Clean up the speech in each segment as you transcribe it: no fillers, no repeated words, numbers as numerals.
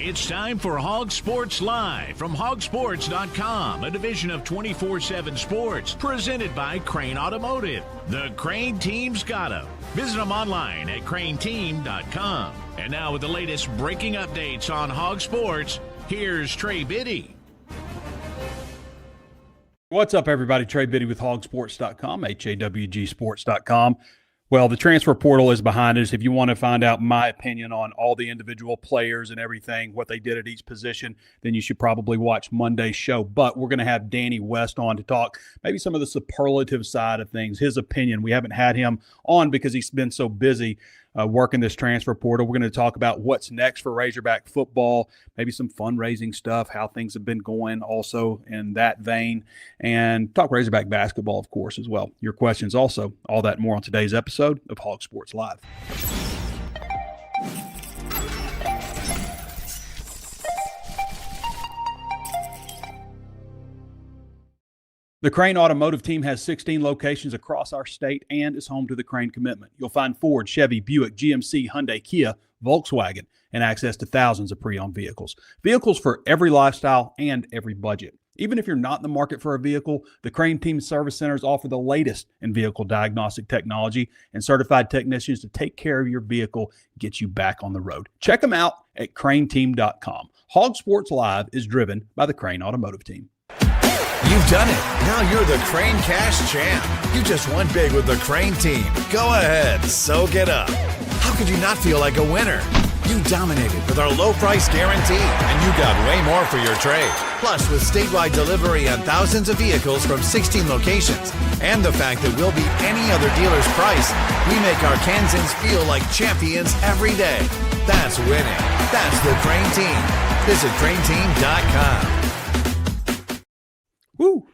It's time for HawgSports Live from HawgSports.com, a division of 24/7 Sports, presented by Crain Automotive. The Crain Team's got 'em. Visit them online at CrainTeam.com. And now with the latest breaking updates on HawgSports, here's Trey Biddy. What's up, everybody? Trey Biddy with HawgSports.com, HAWGsports.com. Well, the transfer portal is behind us. If you want to find out my opinion on all the individual players and everything, what they did at each position, then you should probably watch Monday's show. But we're going to have Danny West on to talk maybe some of the superlative side of things, his opinion. We haven't had him on because he's been so busy working this transfer portal. We're going to talk about what's next for Razorback football, maybe some fundraising stuff, how things have been going also in that vein, and talk Razorback basketball, of course, as well. Your questions also, all that and more on today's episode of Hog Sports Live. The Crain Automotive Team has 16 locations across our state and is home to the Crain Commitment. You'll find Ford, Chevy, Buick, GMC, Hyundai, Kia, Volkswagen, and access to thousands of pre-owned vehicles. Vehicles for every lifestyle and every budget. Even if you're not in the market for a vehicle, the Crain Team Service Centers offer the latest in vehicle diagnostic technology and certified technicians to take care of your vehicle, get you back on the road. Check them out at CrainTeam.com. Hog Sports Live is driven by the Crain Automotive Team. You've done it. Now you're the Crain Cash Champ. You just won big with the Crain Team. Go ahead, soak it up. How could you not feel like a winner? You dominated with our low price guarantee, and you got way more for your trade. Plus, with statewide delivery on thousands of vehicles from 16 locations, and the fact that we'll beat any other dealer's price, we make our Kansans feel like champions every day. That's winning. That's the Crain Team. Visit CrainTeam.com. Woo!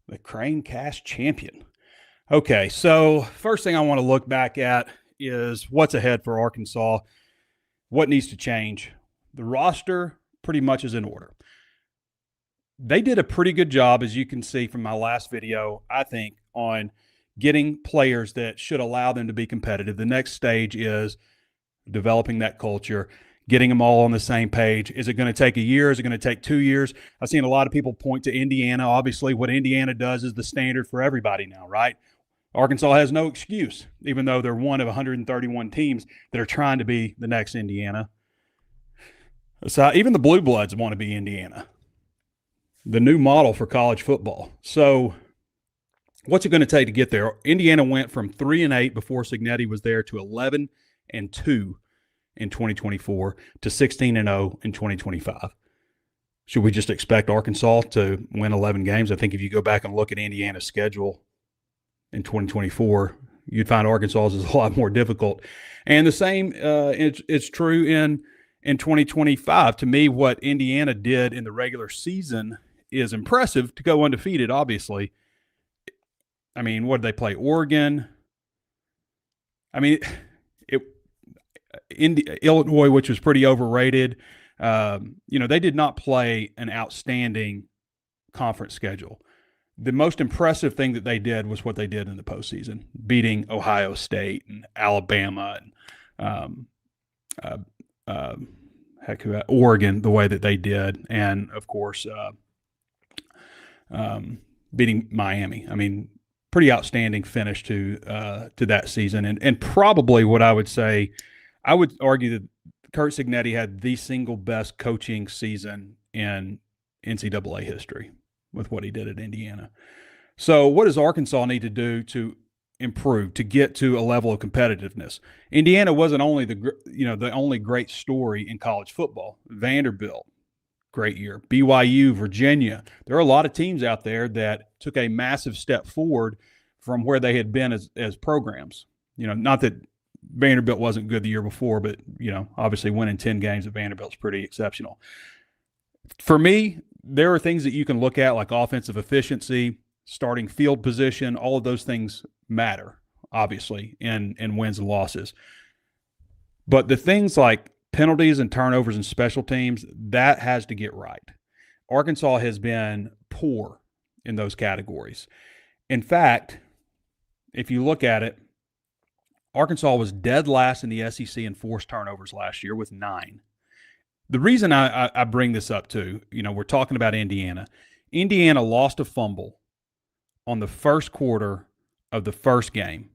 The Crain Cash Champion. Okay, so first thing I want to look back at is what's ahead for Arkansas, what needs to change. The roster pretty much is in order. They did a pretty good job, as you can see from my last video, I think, on getting players that should allow them to be competitive. The next stage is developing that culture, getting them all on the same page. Is it going to take a year? Is it going to take 2 years? I've seen a lot of people point to Indiana. Obviously, what Indiana does is the standard for everybody now, right? Arkansas has no excuse, even though they're one of 131 teams that are trying to be the next Indiana. So even the Blue Bloods want to be Indiana, the new model for college football. So what's it going to take to get there? Indiana went from 3-8 before Cignetti was there to 11-2 in 2024 to 16-0 in 2025. Should we just expect Arkansas to win 11 games? I think if you go back and look at Indiana's schedule in 2024, you'd find Arkansas's is a lot more difficult. And the same it's true in 2025. To me, what Indiana did in the regular season is impressive. To go undefeated, obviously. I mean, what did they play? Oregon. I mean, Illinois, which was pretty overrated. They did not play an outstanding conference schedule. The most impressive thing that they did was what they did in the postseason, beating Ohio State and Alabama and Oregon the way that they did, and of course beating Miami. I mean, pretty outstanding finish to that season, and probably what I would say. I would argue that Curt Cignetti had the single best coaching season in NCAA history with what he did at Indiana. So what does Arkansas need to do to improve, to get to a level of competitiveness? Indiana wasn't only the only great story in college football. Vanderbilt, great year. BYU, Virginia. There are a lot of teams out there that took a massive step forward from where they had been as programs. Not that Vanderbilt wasn't good the year before, but, obviously winning 10 games at Vanderbilt's pretty exceptional. For me, there are things that you can look at like offensive efficiency, starting field position. All of those things matter, obviously, in wins and losses. But the things like penalties and turnovers and special teams, that has to get right. Arkansas has been poor in those categories. In fact, if you look at it, Arkansas was dead last in the SEC in forced turnovers last year with 9. The reason I bring this up too, we're talking about Indiana. Indiana lost a fumble on the first quarter of the first game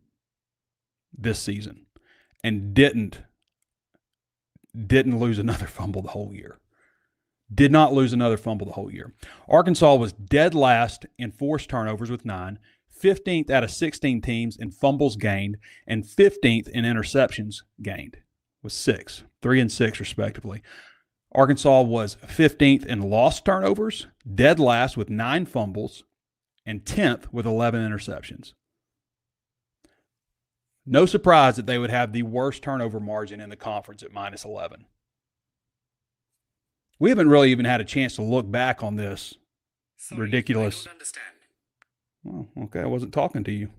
this season and didn't lose another fumble the whole year. Did not lose another fumble the whole year. Arkansas was dead last in forced turnovers with 9, 15th out of 16 teams in fumbles gained, and 15th in interceptions gained with 6, 3 and 6 respectively. Arkansas was 15th in lost turnovers, dead last with 9 fumbles, and 10th with 11 interceptions. No surprise that they would have the worst turnover margin in the conference at minus 11. We haven't really even had a chance to look back on this ridiculous. I don't understand. Well, okay, I wasn't talking to you.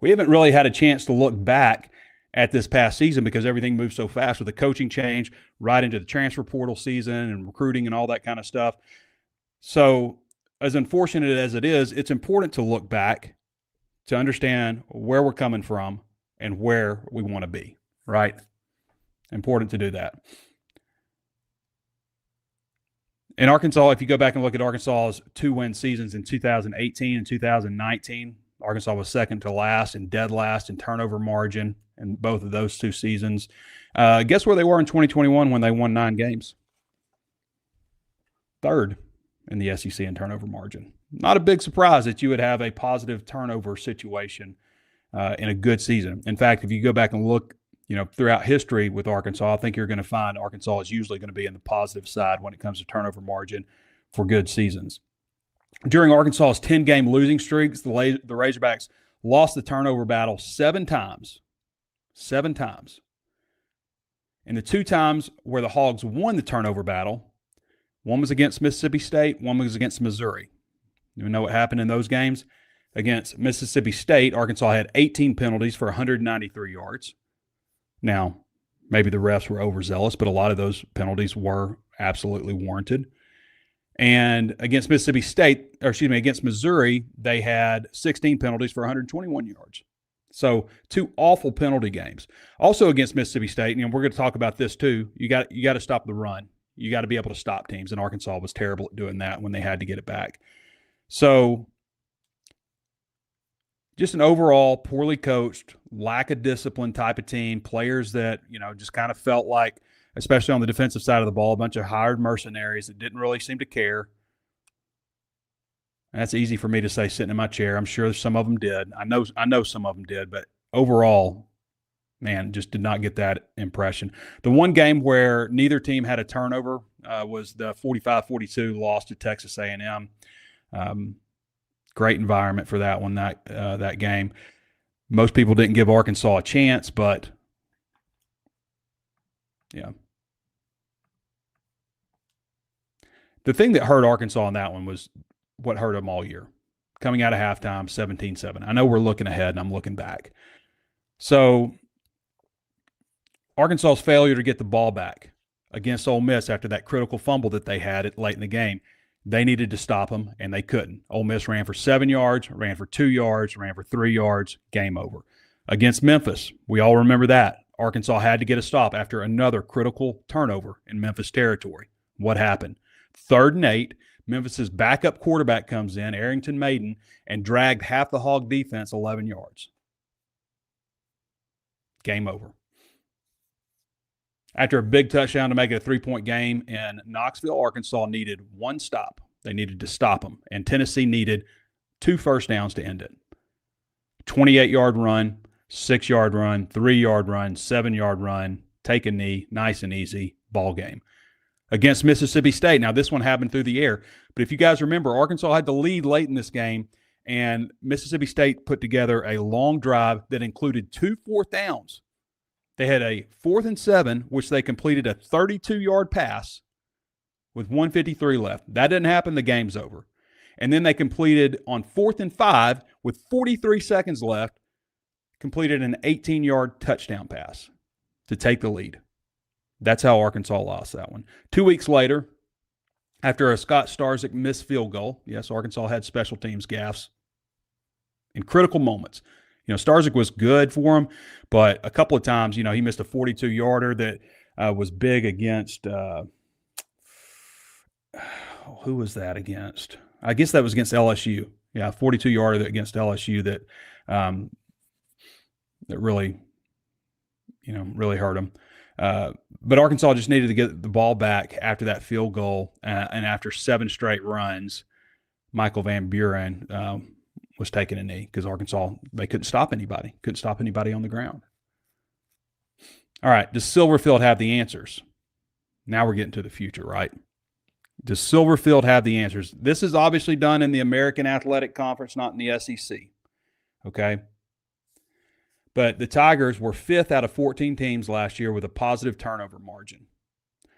We haven't really had a chance to look back at this past season because everything moved so fast with the coaching change right into the transfer portal season and recruiting and all that kind of stuff. So as unfortunate as it is, it's important to look back to understand where we're coming from and where we want to be, right? Important to do that. In Arkansas, if you go back and look at Arkansas's 2-win seasons in 2018 and 2019, Arkansas was second to last and dead last in turnover margin in both of those 2 seasons. Guess where they were in 2021 when they won 9 games? Third in the SEC in turnover margin. Not a big surprise that you would have a positive turnover situation in a good season. In fact, if you go back and look, throughout history with Arkansas, I think you're going to find Arkansas is usually going to be in the positive side when it comes to turnover margin for good seasons. During Arkansas's 10-game losing streaks, the Razorbacks lost the turnover battle 7 times. 7 times. And the 2 times where the Hogs won the turnover battle, one was against Mississippi State, one was against Missouri. You know what happened in those games? Against Mississippi State, Arkansas had 18 penalties for 193 yards. Now, maybe the refs were overzealous, but a lot of those penalties were absolutely warranted. And against against Missouri, they had 16 penalties for 121 yards. So 2 awful penalty games. Also against Mississippi State, we're going to talk about this too. You got to stop the run. You got to be able to stop teams, and Arkansas was terrible at doing that when they had to get it back. So just an overall poorly coached, lack of discipline type of team, players that, just kind of felt like, especially on the defensive side of the ball, a bunch of hired mercenaries that didn't really seem to care. And that's easy for me to say sitting in my chair. I'm sure some of them did. I know some of them did, but overall, man, just did not get that impression. The one game where neither team had a turnover was the 45-42 loss to Texas A&M. Great environment for that one, that game. Most people didn't give Arkansas a chance, but yeah. The thing that hurt Arkansas in that one was what hurt them all year. Coming out of halftime, 17-7. I know we're looking ahead and I'm looking back. So Arkansas's failure to get the ball back against Ole Miss after that critical fumble that they had late in the game, they needed to stop them, and they couldn't. Ole Miss ran for 7 yards, ran for 2 yards, ran for 3 yards, game over. Against Memphis, we all remember that. Arkansas had to get a stop after another critical turnover in Memphis territory. What happened? 3rd and 8, Memphis's backup quarterback comes in, Arrington Maiden, and dragged half the Hog defense 11 yards. Game over. After a big touchdown to make it a 3-point game in Knoxville, Arkansas needed 1 stop. They needed to stop them. And Tennessee needed 2 first downs to end it. 28-yard run, 6-yard run, 3-yard run, 7-yard run, take a knee, nice and easy, ball game. Against Mississippi State. Now, this one happened through the air. But if you guys remember, Arkansas had the lead late in this game, and Mississippi State put together a long drive that included 2 fourth downs. They had a 4th and 7, which they completed a 32-yard pass with 1:53 left. That didn't happen. The game's over. And then they completed on 4th and 5 with 43 seconds left, completed an 18-yard touchdown pass to take the lead. That's how Arkansas lost that one. 2 weeks later, after a Scott Starzik missed field goal, yes, Arkansas had special teams gaffes in critical moments. Starzyk was good for him, but a couple of times, he missed a 42-yarder that was big against who was that against? I guess that was against LSU. Yeah, 42-yarder against LSU that really, really hurt him. But Arkansas just needed to get the ball back after that field goal, and after 7 straight runs, Michael Van Buren was taking a knee because Arkansas, they couldn't stop anybody on the ground. All right, does Silverfield have the answers? Now we're getting to the future, right? Does Silverfield have the answers? This is obviously done in the American Athletic Conference, not in the SEC, okay? But the Tigers were 5th out of 14 teams last year with a positive turnover margin.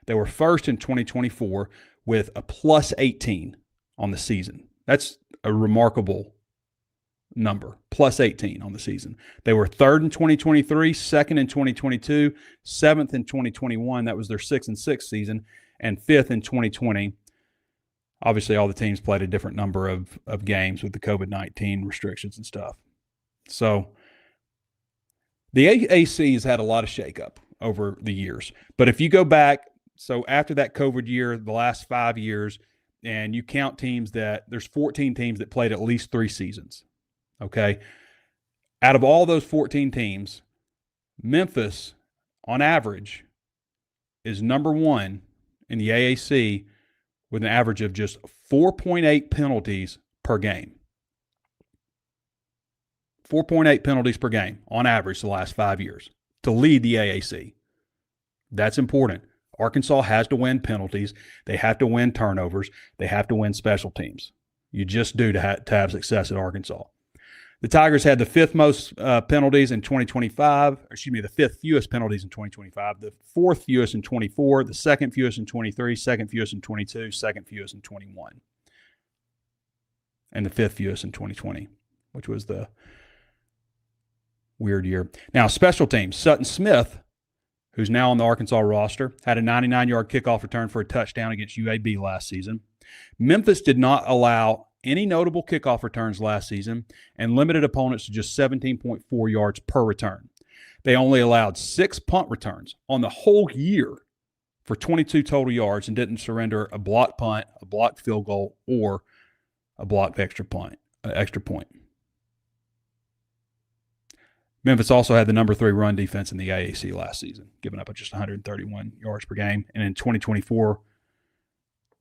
They were 1st in 2024 with a plus 18 on the season. That's a remarkable number, plus 18 on the season. They were 3rd in 2023, 2nd in 2022, 7th in 2021. That was their 6th and 6th season, and 5th in 2020. Obviously, all the teams played a different number of games with the COVID-19 restrictions and stuff. So the AAC has had a lot of shakeup over the years. But if you go back, so after that COVID year, the last 5 years, and you count teams there's 14 teams that played at least 3 seasons, okay? Out of all those 14 teams, Memphis, on average, is number 1 in the AAC with an average of just 4.8 penalties per game. 4.8 penalties per game on average the last 5 years to lead the AAC. That's important. Arkansas has to win penalties. They have to win turnovers. They have to win special teams. You just do to have success at Arkansas. The Tigers had the 5th most penalties in 2025. The 5th fewest penalties in 2025. The 4th fewest in 24. The 2nd fewest in 23. 2nd fewest in 22. 2nd fewest in 21. And the 5th fewest in 2020, which was the weird year. Now, special teams. Sutton Smith, who's now on the Arkansas roster, had a 99-yard kickoff return for a touchdown against UAB last season. Memphis did not allow any notable kickoff returns last season and limited opponents to just 17.4 yards per return. They only allowed 6 punt returns on the whole year for 22 total yards and didn't surrender a blocked punt, a blocked field goal, or a blocked extra point. Memphis also had the number 3 run defense in the AAC last season, giving up just 131 yards per game. And in 2024,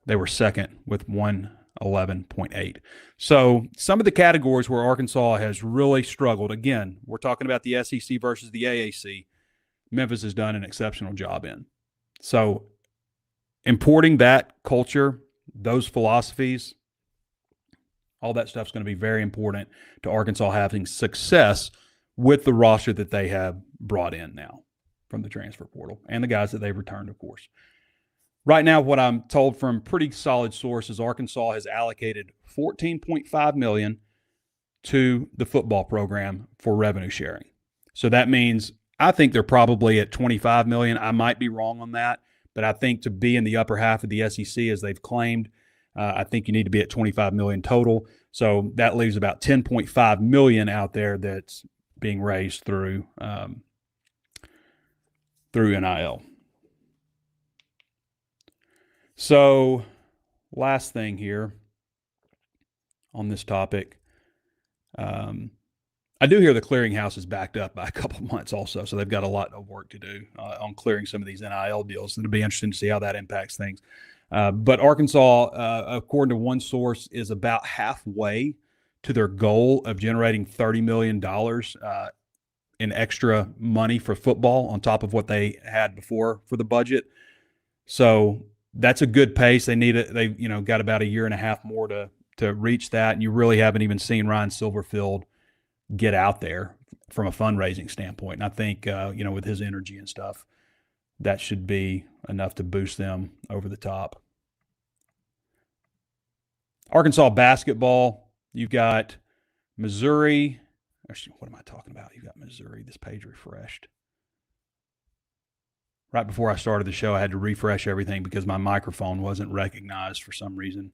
they were 2nd with 111.8. So some of the categories where Arkansas has really struggled, again, we're talking about the SEC versus the AAC, Memphis has done an exceptional job in. So importing that culture, those philosophies, all that stuff is going to be very important to Arkansas having success with the roster that they have brought in now from the transfer portal and the guys that they've returned, of course. Right now, what I'm told from pretty solid sources, Arkansas has allocated $14.5 million to the football program for revenue sharing. So that means I think they're probably at $25 million. I might be wrong on that, but I think to be in the upper half of the SEC as they've claimed, I think you need to be at $25 million total. So that leaves about $10.5 million out there that's being raised through NIL. So last thing here on this topic, I do hear the clearinghouse is backed up by a couple of months also, so they've got a lot of work to do on clearing some of these NIL deals. It'll be interesting to see how that impacts things. But Arkansas, according to one source, is about halfway to their goal of generating $30 million in extra money for football on top of what they had before for the budget. So that's a good pace. They got about a year and a half more to reach that, and you really haven't even seen Ryan Silverfield get out there from a fundraising standpoint. And I think with his energy and stuff, that should be enough to boost them over the top. Arkansas basketball, you've got Missouri. Actually, what am I talking about? You've got Missouri. This page refreshed. Right before I started the show, I had to refresh everything because my microphone wasn't recognized for some reason.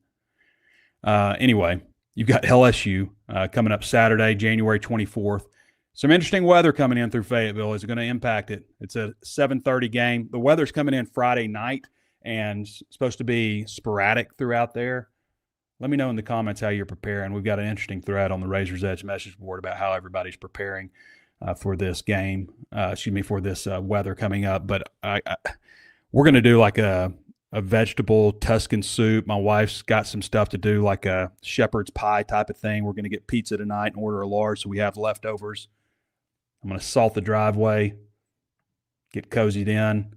Anyway, you've got LSU coming up Saturday, January 24th. Some interesting weather coming in through Fayetteville is going to impact it. It's a 7:30 game. The weather's coming in Friday night and supposed to be sporadic throughout there. Let me know in the comments how you're preparing. We've got an interesting thread on the Razor's Edge message board about how everybody's preparing for this game. For this weather coming up. But we're going to do like a vegetable Tuscan soup. My wife's got some stuff to do, like a shepherd's pie type of thing. We're going to get pizza tonight and order a large so we have leftovers. I'm going to salt the driveway, get cozied in.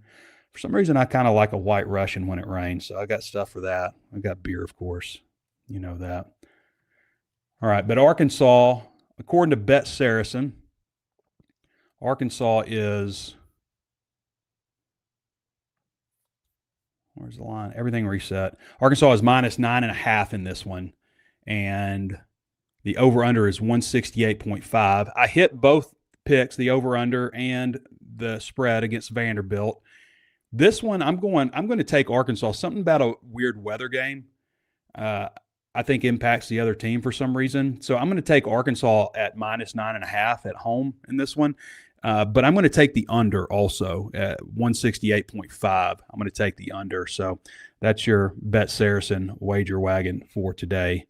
For some reason, I kind of like a White Russian when it rains, so I got stuff for that. I got beer, of course. You know that. All right, but Arkansas, according to Bet Saracen, Arkansas is – where's the line? Everything reset. Arkansas is minus 9.5 in this one, and the over-under is 168.5. I hit both picks, the over-under and the spread against Vanderbilt. This one, I'm going to take Arkansas. Something about a weird weather game I think impacts the other team for some reason. So I'm going to take Arkansas at minus 9.5 at home in this one. But I'm going to take the under also at 168.5. I'm going to take the under. So that's your Bet Saracen wager wagon for today.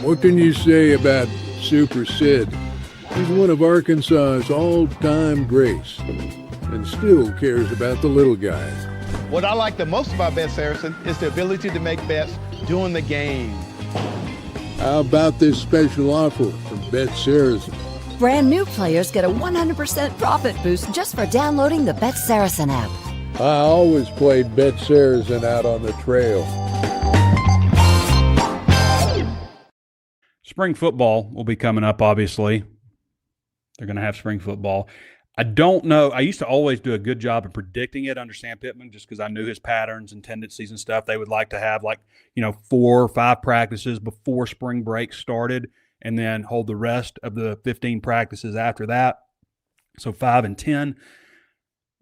What can you say about Super Sid? He's one of Arkansas's all-time greats and still cares about the little guys. What I like the most about Bet Saracen is the ability to make bets during the game. How about this special offer from Bet Saracen? Brand new players get a 100% profit boost just for downloading the Bet Saracen app. I always played Bet Saracen out on the trail. Spring football will be coming up, obviously. They're going to have spring football. I don't know. I used to always do a good job of predicting it under Sam Pittman just because I knew his patterns and tendencies and stuff. They would like to have 4 or 5 practices before spring break started and then hold the rest of the 15 practices after that. So 5 and 10.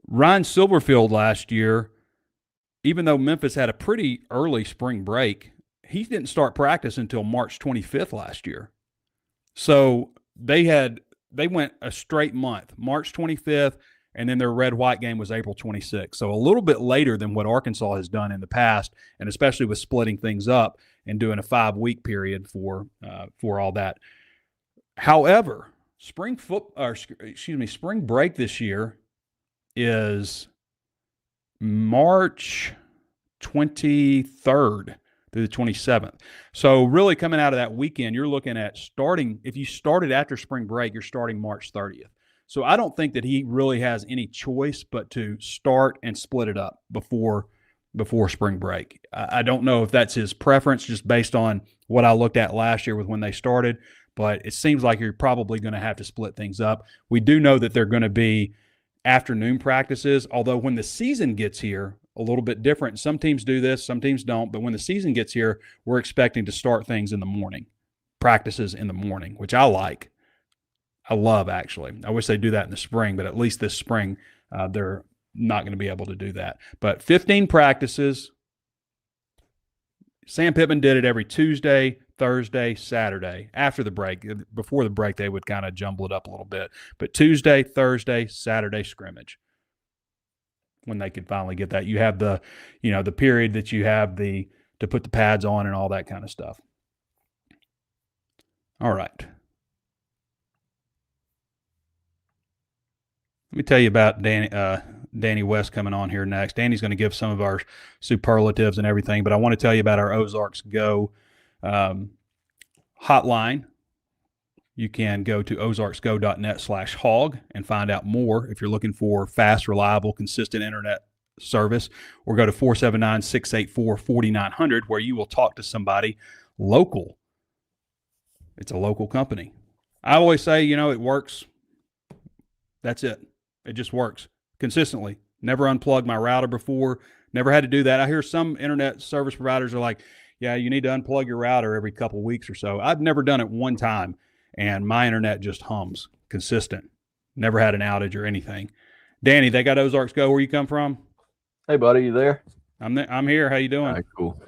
Ryan Silverfield last year, even though Memphis had a pretty early spring break, he didn't start practice until March 25th last year. So they went a straight month, March 25th, and then their red-white game was April 26th. So a little bit later than what Arkansas has done in the past, and especially with splitting things up and doing a 5-week period for all that. However, spring break this year is March 23rd through the 27th. So really coming out of that weekend, you're looking at starting, if you started after spring break, you're starting March 30th. So I don't think that he really has any choice but to start and split it up before spring break. I don't know if that's his preference just based on what I looked at last year with when they started, but it seems like you're probably going to have to split things up. We do know that they're going to be afternoon practices, although when the season gets here, a little bit different. Some teams do this, some teams don't, but when the season gets here, we're expecting to start things in the morning, practices in the morning, which I like. I love, actually. I wish they'd do that in the spring, but at least this spring, they're not going to be able to do that. But 15 practices. Sam Pittman did it every Tuesday, Thursday, Saturday. After the break, before the break, they would kind of jumble it up a little bit. But Tuesday, Thursday, Saturday scrimmage. When they could finally get that, you have the period that you have to put the pads on and all that kind of stuff. All right. Let me tell you about Danny West coming on here next. Danny's going to give some of our superlatives and everything, but I want to tell you about our Ozarks Go hotline. You can go to ozarksgo.net/hog and find out more if you're looking for fast, reliable, consistent internet service, or go to 479-684-4900 where you will talk to somebody local. It's a local company. I always say, it works. That's it. It just works consistently. Never unplugged my router before. Never had to do that. I hear some internet service providers are like, yeah, you need to unplug your router every couple weeks or so. I've never done it one time. And my internet just hums, consistent. Never had an outage or anything. Danny, they got Ozarks Go. Where you come from? Hey, buddy, you there? I'm here. How you doing? All right, cool.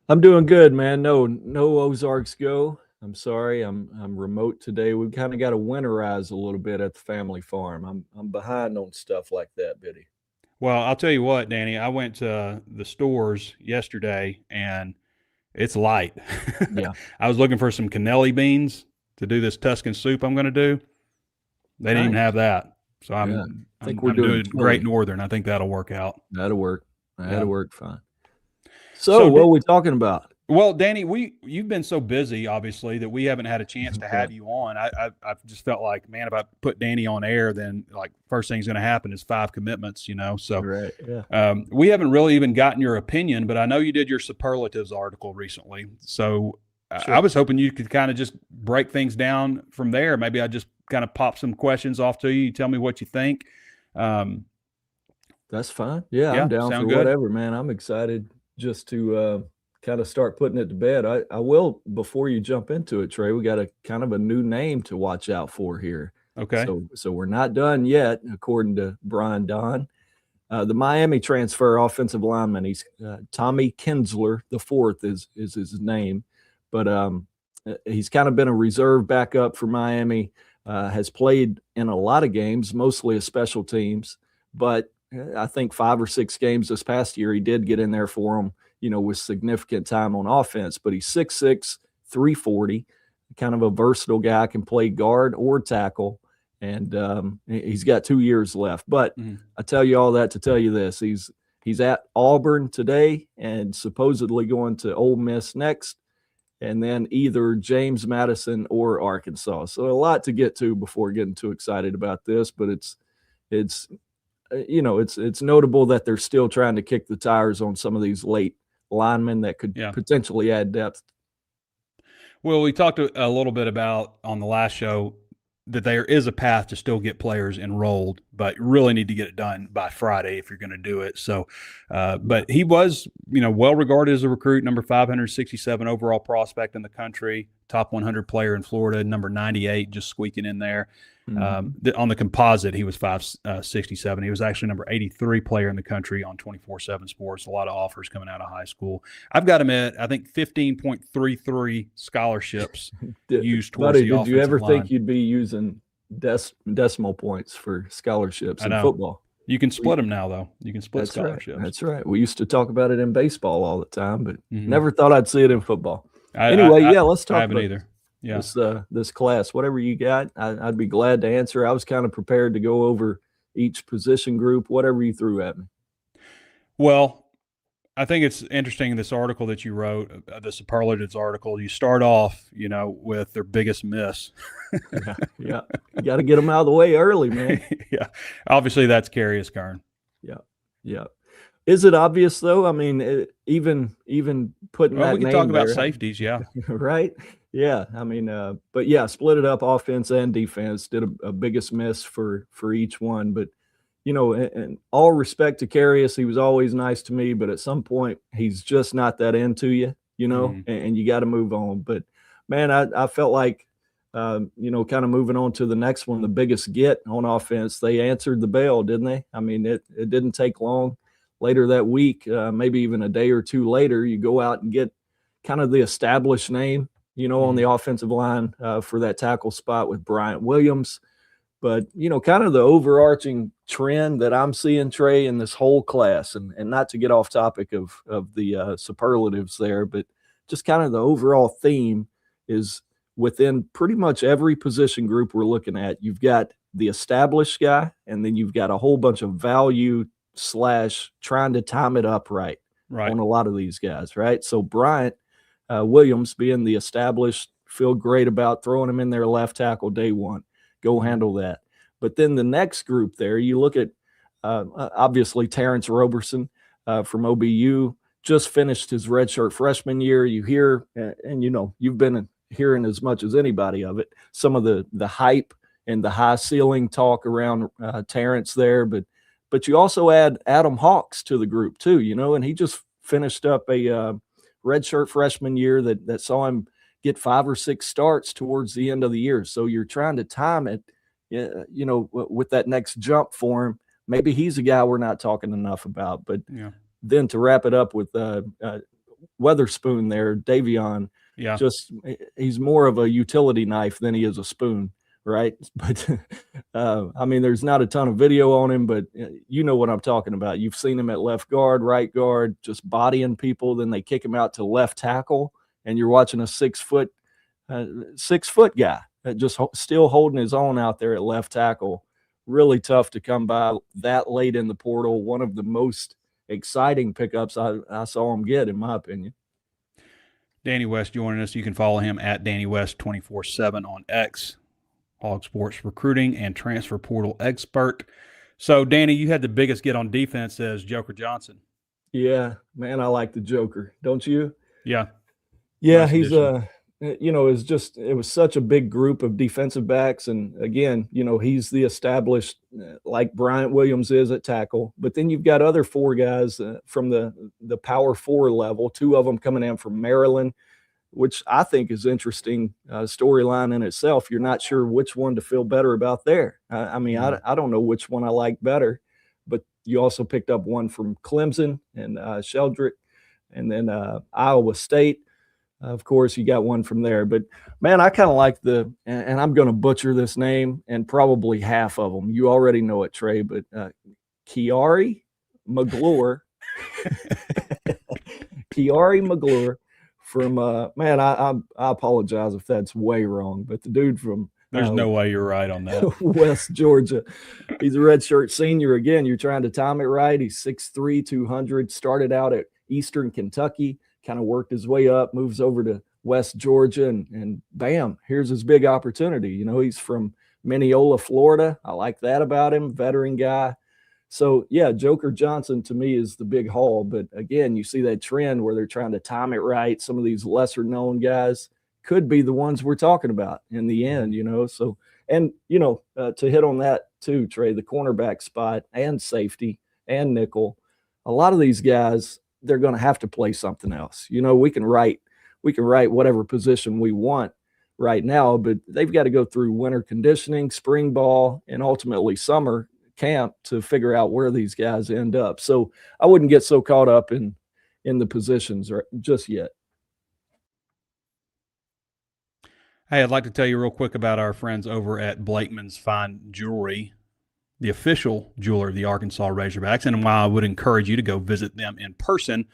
I'm doing good, man. No Ozarks Go. I'm sorry. I'm remote today. We've kind of got to winterize a little bit at the family farm. I'm behind on stuff like that, Biddy. Well, I'll tell you what, Danny, I went to the stores yesterday and it's light. Yeah. I was looking for some cannelli beans to do this Tuscan soup I'm going to do. They didn't even Nice. have that. So Yeah. I think we're I'm doing Great Northern. I think that'll work out. That'll work. That'll Yeah. work fine. So what are we talking about? Well, Danny, you've been so busy, obviously, that we haven't had a chance to have you on. I've just felt like, man, if I put Danny on air, then like first thing's going to happen is 5 commitments, So Right. Yeah. We haven't really even gotten your opinion, but I know you did your superlatives article recently. So Sure. I was hoping you could kind of just break things down from there. Maybe I just kind of pop some questions off to you. You tell me what you think. That's fine. Yeah, Yeah, I'm down for sound good? whatever, man. I'm excited just to kind of start putting it to bed. I will, before you jump into it, Trey, we got a kind of a new name to watch out for here. Okay. So we're not done yet, according to Brian Don. The Miami transfer offensive lineman, he's Tommy Kinsler the fourth is his name, but he's kind of been a reserve backup for Miami. Has played in a lot of games, mostly as special teams, but I think 5 or 6 games this past year he did get in there for them, with significant time on offense. But he's 6'6", 340, kind of a versatile guy, can play guard or tackle. And he's got 2 years left. But I tell you all that to tell you this: he's at Auburn today and supposedly going to Ole Miss next, and then either James Madison or Arkansas. So a lot to get to before getting too excited about this. But it's notable that they're still trying to kick the tires on some of these late linemen that could potentially add depth. Well, we talked a little bit about on the last show that there is a path to still get players enrolled, but you really need to get it done by Friday if you're going to do it. So, but he was, well regarded as a recruit, number 567 overall prospect in the country, top 100 player in Florida, number 98, just squeaking in there. On the composite, he was 567. He was actually number 83 player in the country on 24/7 Sports. A lot of offers coming out of high school. I've got him at, I think, 15.33 scholarships used towards the offensive line. Did you ever think you'd be using decimal points for scholarships in football? You can split them now, though. You can split scholarships. Right. That's right. We used to talk about it in baseball all the time, but never thought I'd see it in football. Let's talk about either. Yeah. This class. Whatever you got, I'd be glad to answer. I was kind of prepared to go over each position group, whatever you threw at me. Well, I think it's interesting in this article that you wrote, the superlatives article. You start off, with their biggest miss. Yeah. You got to get them out of the way early, man. Yeah. Obviously, that's Carius Karn. Yeah. Is it obvious though? I mean, even putting that we can name talk about there, safeties, yeah. Right? Yeah. I mean, but yeah, split it up, offense and defense. Did a biggest miss for each one. But in all respect to Carius, he was always nice to me. But at some point, he's just not that into you, and you got to move on. But man, I felt like, kind of moving on to the next one, the biggest get on offense. They answered the bell, didn't they? I mean, it didn't take long. Later that week, maybe even a day or two later, you go out and get kind of the established name, on the offensive line for that tackle spot with Bryant Williams. But, kind of the overarching trend that I'm seeing, Trey, in this whole class, and not to get off topic of the superlatives there, but just kind of the overall theme is within pretty much every position group we're looking at, you've got the established guy, and then you've got a whole bunch of value / trying to time it up right on a lot of these guys, right? So Bryant Williams, being the established, feel great about throwing him in there left tackle day one. Go handle that. But then the next group there, you look at obviously Terrence Roberson from OBU, just finished his redshirt freshman year. You hear, and you've been hearing as much as anybody of it, some of the hype and the high ceiling talk around Terrence there, but you also add Adam Hawks to the group too, and he just finished up a redshirt freshman year that saw him get 5 or 6 starts towards the end of the year. So you're trying to time it, with that next jump for him. Maybe he's a guy we're not talking enough about. But then to wrap it up with Weatherspoon there, Davion Yeah. Just he's more of a utility knife than he is a spoon, right? But I mean, there's not a ton of video on him, but you know what I'm talking about. You've seen him at left guard, right guard, just bodying people. Then they kick him out to left tackle, and you're watching a 6 foot guy just still holding his own out there at left tackle. Really tough to come by that late in the portal. One of the most exciting pickups I saw him get, in my opinion. Danny West joining us. You can follow him at Danny West 24/7 on X, HawgSports recruiting and transfer portal expert. So, Danny, you had the biggest get on defense as Joker Johnson. Yeah, man, I like the Joker. Don't you? Yeah. Yeah, Nice he's addition. it was such a big group of defensive backs. And again, he's the established, like Bryant Williams is at tackle. But then you've got other 4 guys from the power 4 level, 2 of them coming in from Maryland, which I think is interesting storyline in itself. You're not sure which one to feel better about there. I mean, I don't know which one I like better, but you also picked up one from Clemson and Sheldrick, and then Iowa State. Of course, you got one from there. But, man, I kind of like and I'm going to butcher this name and probably half of them. You already know it, Trey, but Kiari McGlure. Kiari McGlure from, man, I apologize if that's way wrong, but the dude from There's no way you're right on that. West Georgia. He's a redshirt senior. Again, you're trying to time it right. He's 6'3", 200, started out at Eastern Kentucky, kind of worked his way up, moves over to West Georgia, and bam, here's his big opportunity. He's from Mineola, Florida. I like that about him, veteran guy. So, yeah, Joker Johnson to me is the big haul. But, again, you see that trend where they're trying to time it right. Some of these lesser-known guys could be the ones we're talking about in the end, So, and, to hit on that too, Trey, the cornerback spot and safety and nickel, a lot of these guys, they're going to have to play something else. We can write whatever position we want right now, but they've got to go through winter conditioning, spring ball, and ultimately summer camp to figure out where these guys end up. So I wouldn't get so caught up in the positions just yet. Hey, I'd like to tell you real quick about our friends over at Blakeman's Fine Jewelry, the official jeweler of the Arkansas Razorbacks, and why I would encourage you to go visit them in person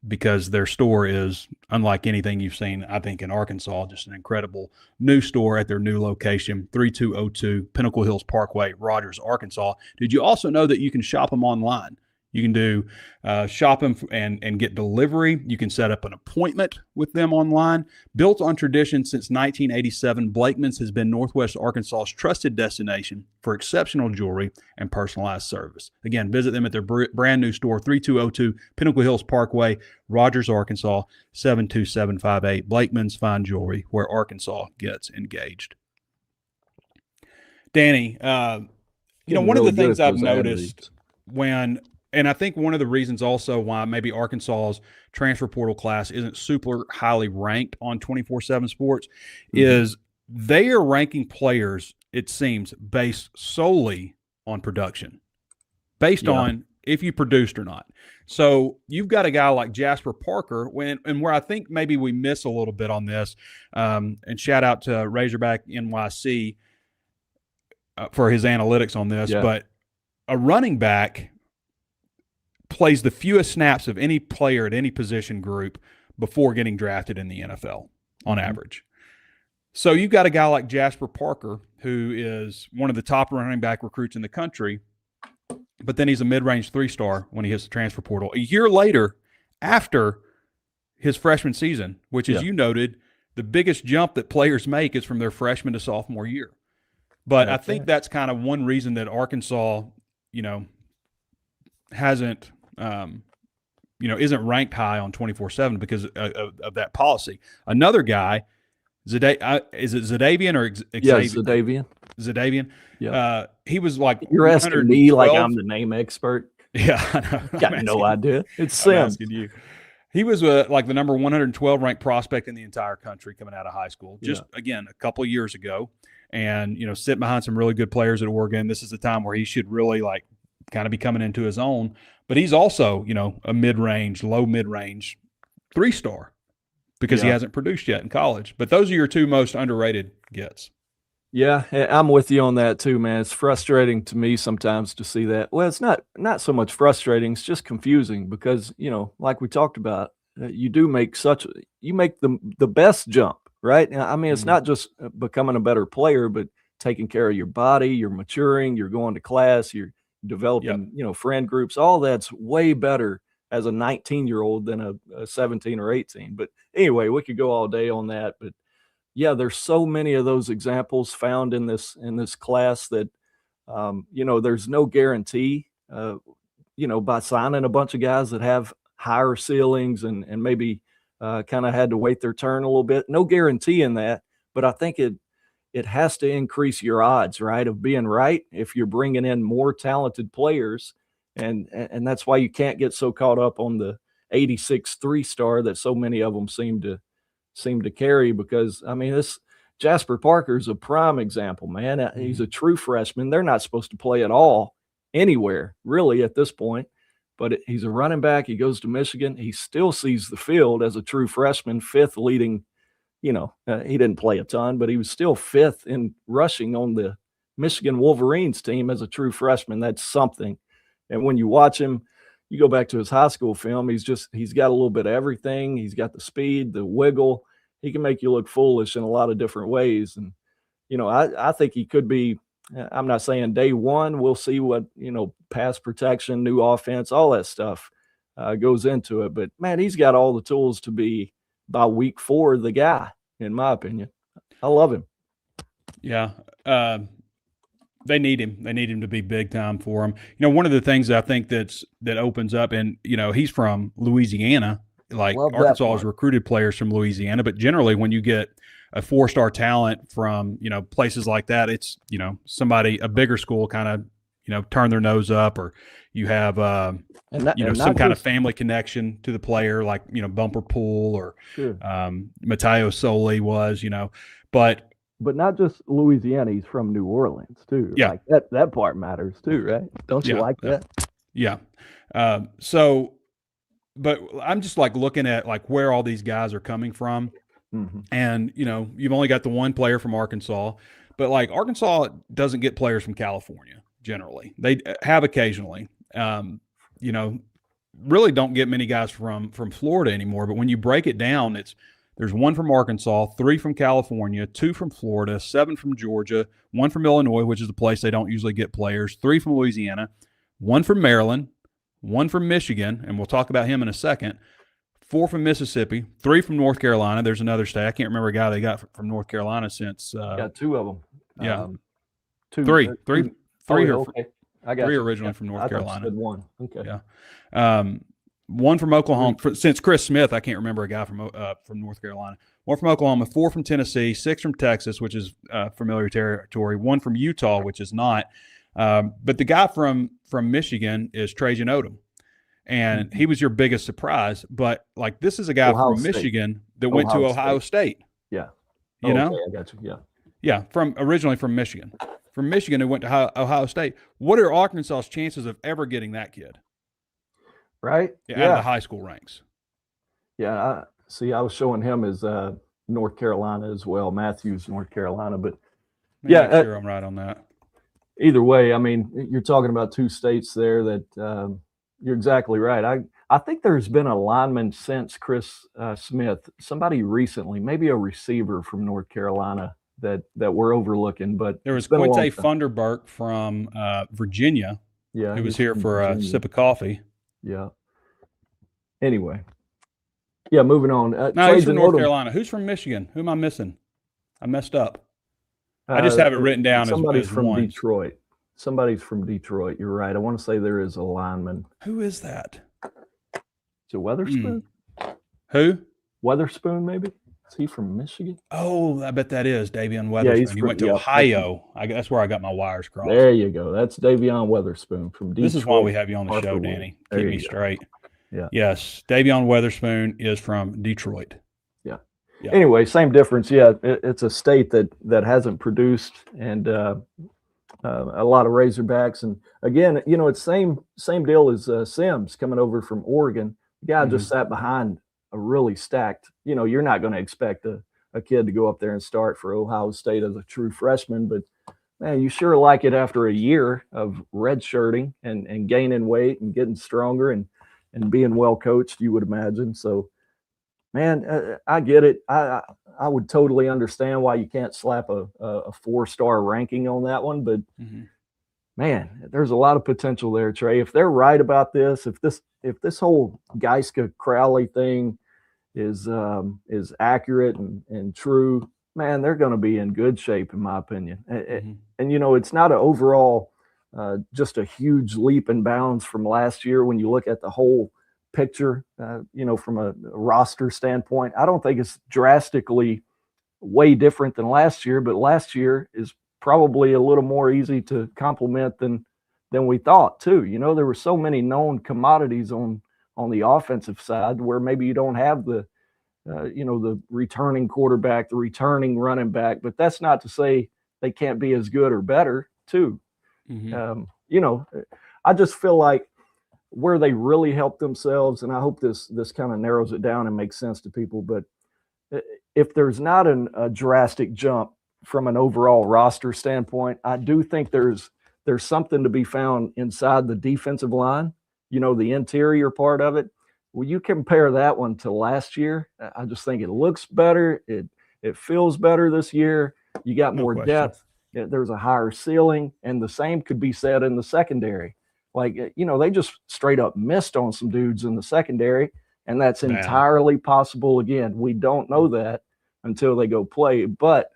because their store is unlike anything you've seen, I think, in Arkansas. Just an incredible new store at their new location, 3202 Pinnacle Hills Parkway, Rogers, Arkansas. Did you also know that you can shop them online? You can do shop them and get delivery. You can set up an appointment with them online. Built on tradition since 1987, Blakeman's has been Northwest Arkansas's trusted destination for exceptional jewelry and personalized service. Again, visit them at their brand new store, 3202 Pinnacle Hills Parkway, Rogers, Arkansas, 72758. Blakeman's Fine Jewelry, where Arkansas gets engaged. Danny, one of the things I've noticed and I think one of the reasons also why maybe Arkansas's transfer portal class isn't super highly ranked on 24/7 Sports is they are ranking players, it seems, based solely on production, based on if you produced or not. So you've got a guy like Jasper Parker, and where I think maybe we miss a little bit on this, and shout out to Razorback NYC for his analytics on this, but a running back plays the fewest snaps of any player at any position group before getting drafted in the NFL on average. So you've got a guy like Jasper Parker, who is one of the top running back recruits in the country, but then he's a mid-range 3-star when he hits the transfer portal. A year later, after his freshman season, which, as you noted, the biggest jump that players make is from their freshman to sophomore year. But I think that's kind of one reason that Arkansas, hasn't isn't ranked high on 24/7 because of that policy. Another guy, is it Zadavian or Xavier? Yeah, Zadavian. Zadavian. Yeah. He was like You're asking me like I'm the name expert. Yeah, I know. Got no idea. It's I'm Sim. asking you. He was like the number 112 ranked prospect in the entire country coming out of high school. Just again a couple of years ago, and sitting behind some really good players at Oregon. This is the time where he should really kind of be coming into his own. But he's also, a low mid-range 3-star. because he hasn't produced yet in college. But those are your two most underrated gets. Yeah, I'm with you on that too, man. It's frustrating to me sometimes to see that. Well, it's not so much frustrating, it's just confusing because, like we talked about, you make the best jump, right? I mean, it's not just becoming a better player, but taking care of your body, you're maturing, you're going to class, you're developing, friend groups. All that's way better as a 19-year-old than a 17 or 18. But anyway, we could go all day on that. But yeah, there's so many of those examples found in this class that, there's no guarantee, by signing a bunch of guys that have higher ceilings and maybe kind of had to wait their turn a little bit. No guarantee in that, but I think it has to increase your odds, right, of being right if you're bringing in more talented players. And that's why you can't get so caught up on the 86 3-star that so many of them seem to carry, because, I mean, this Jasper Parker is a prime example, man. He's a true freshman. They're not supposed to play at all anywhere, really, at this point. But he's a running back. He goes to Michigan. He still sees the field as a true freshman, fifth leading. He didn't play a ton, but he was still fifth in rushing on the Michigan Wolverines team as a true freshman. That's something. And when you watch him, you go back to his high school film, he's got a little bit of everything. He's got the speed, the wiggle. He can make you look foolish in a lot of different ways. And, I think he could be, I'm not saying day one, we'll see what, pass protection, new offense, all that stuff goes into it. But, man, he's got all the tools to be, by week 4, the guy, in my opinion. I love him. Yeah. They need him. They need him to be big time for him. One of the things I think that opens up, and, he's from Louisiana. Like, Arkansas has recruited players from Louisiana, but generally when you get a 4-star talent from, places like that, it's, somebody, a bigger school kind of, turn their nose up, or you have, some kind of family connection to the player, like, Bumper Pool or Matteo Soli was, but not just Louisiana, he's from New Orleans too. Yeah. Like that part matters too, right? Don't you like that? Yeah. But I'm just like looking at like where all these guys are coming from. Mm-hmm. And, you've only got the one player from Arkansas, but like Arkansas doesn't get players from California generally. They have occasionally, really don't get many guys from Florida anymore. But when you break it down, there's one from Arkansas, 3 from California, 2 from Florida, 7 from Georgia, 1 from Illinois, which is the place they don't usually get players, 3 from Louisiana, 1 from Maryland, 1 from Michigan, and we'll talk about him in a second, 4 from Mississippi, 3 from North Carolina. There's another state. I can't remember a guy they got from North Carolina since. Got 2 of them. Yeah. 2. 3 okay. I got 3 you. originally from North Carolina. I said 1. Okay. Yeah. 1 from Oklahoma. Since Chris Smith, I can't remember a guy from North Carolina. 1 from Oklahoma, 4 from Tennessee, 6 from Texas, which is familiar territory, 1 from Utah, which is not. But the guy from Michigan is Trey Odom. And he was your biggest surprise. But, like, this is a guy from Michigan that went to Ohio State. Yeah. You know? Okay, I got you. Yeah. Yeah, originally from Michigan. From Michigan, who went to Ohio State. What are Arkansas's chances of ever getting that kid? Right? Out of the high school ranks. Yeah, I was showing him as North Carolina as well, Matthews, North Carolina. But, Make sure I'm right on that. Either way, I mean, you're talking about 2 states there that you're exactly right. I think there's been a lineman since Chris Smith, somebody recently, maybe a receiver from North Carolina that we're overlooking. But there was Quinte Funderburk from Virginia. Yeah, who was here for a sip of coffee. Yeah. Anyway. Yeah, moving on. No, he's from North Carolina. Who's from Michigan? Who am I missing? I messed up. I just have it written down somebody's as from one. Detroit. Somebody's from Detroit. You're right. I want to say there is a lineman. Who is that? Is it Weatherspoon? Who? Weatherspoon, maybe? Is he from Michigan? Oh, I bet that is Davion Weatherspoon. He went to Ohio. That's where I got my wires crossed. There you go. That's Davion Weatherspoon from Detroit. This is why we have you on the show, Danny. Keep me straight. Yeah. Yes, Davion Weatherspoon is from Detroit. Yeah. Yeah. Anyway, same difference. Yeah, it's a state that hasn't produced, and a lot of Razorbacks. And again, it's same deal as Sims coming over from Oregon. The guy just sat behind a really stacked. You're not going to expect a kid to go up there and start for Ohio State as a true freshman, but man, you sure like it after a year of redshirting and gaining weight and getting stronger and being well coached, you would imagine. So, man, I get it. I would totally understand why you can't slap a 4-star ranking on that one, but man, there's a lot of potential there, Trey. If they're right about this, if this whole Geiska Crowley thing is accurate and true, man, they're going to be in good shape, in my opinion. And it's not an overall just a huge leap and bounds from last year when you look at the whole picture. From a roster standpoint, I don't think it's drastically way different than last year, but last year is probably a little more easy to compliment than we thought too. There were so many known commodities on the offensive side where maybe you don't have the returning quarterback, the returning running back, but that's not to say they can't be as good or better too. I just feel like where they really help themselves, and I hope this kind of narrows it down and makes sense to people, but if there's not a drastic jump from an overall roster standpoint, I do think there's something to be found inside the defensive line, the interior part of it. Well, you compare that one to last year, I just think it looks better. It feels better this year. You got more depth. There's a higher ceiling, and the same could be said in the secondary. Like, they just straight up missed on some dudes in the secondary, and that's entirely possible. Again, we don't know that until they go play. But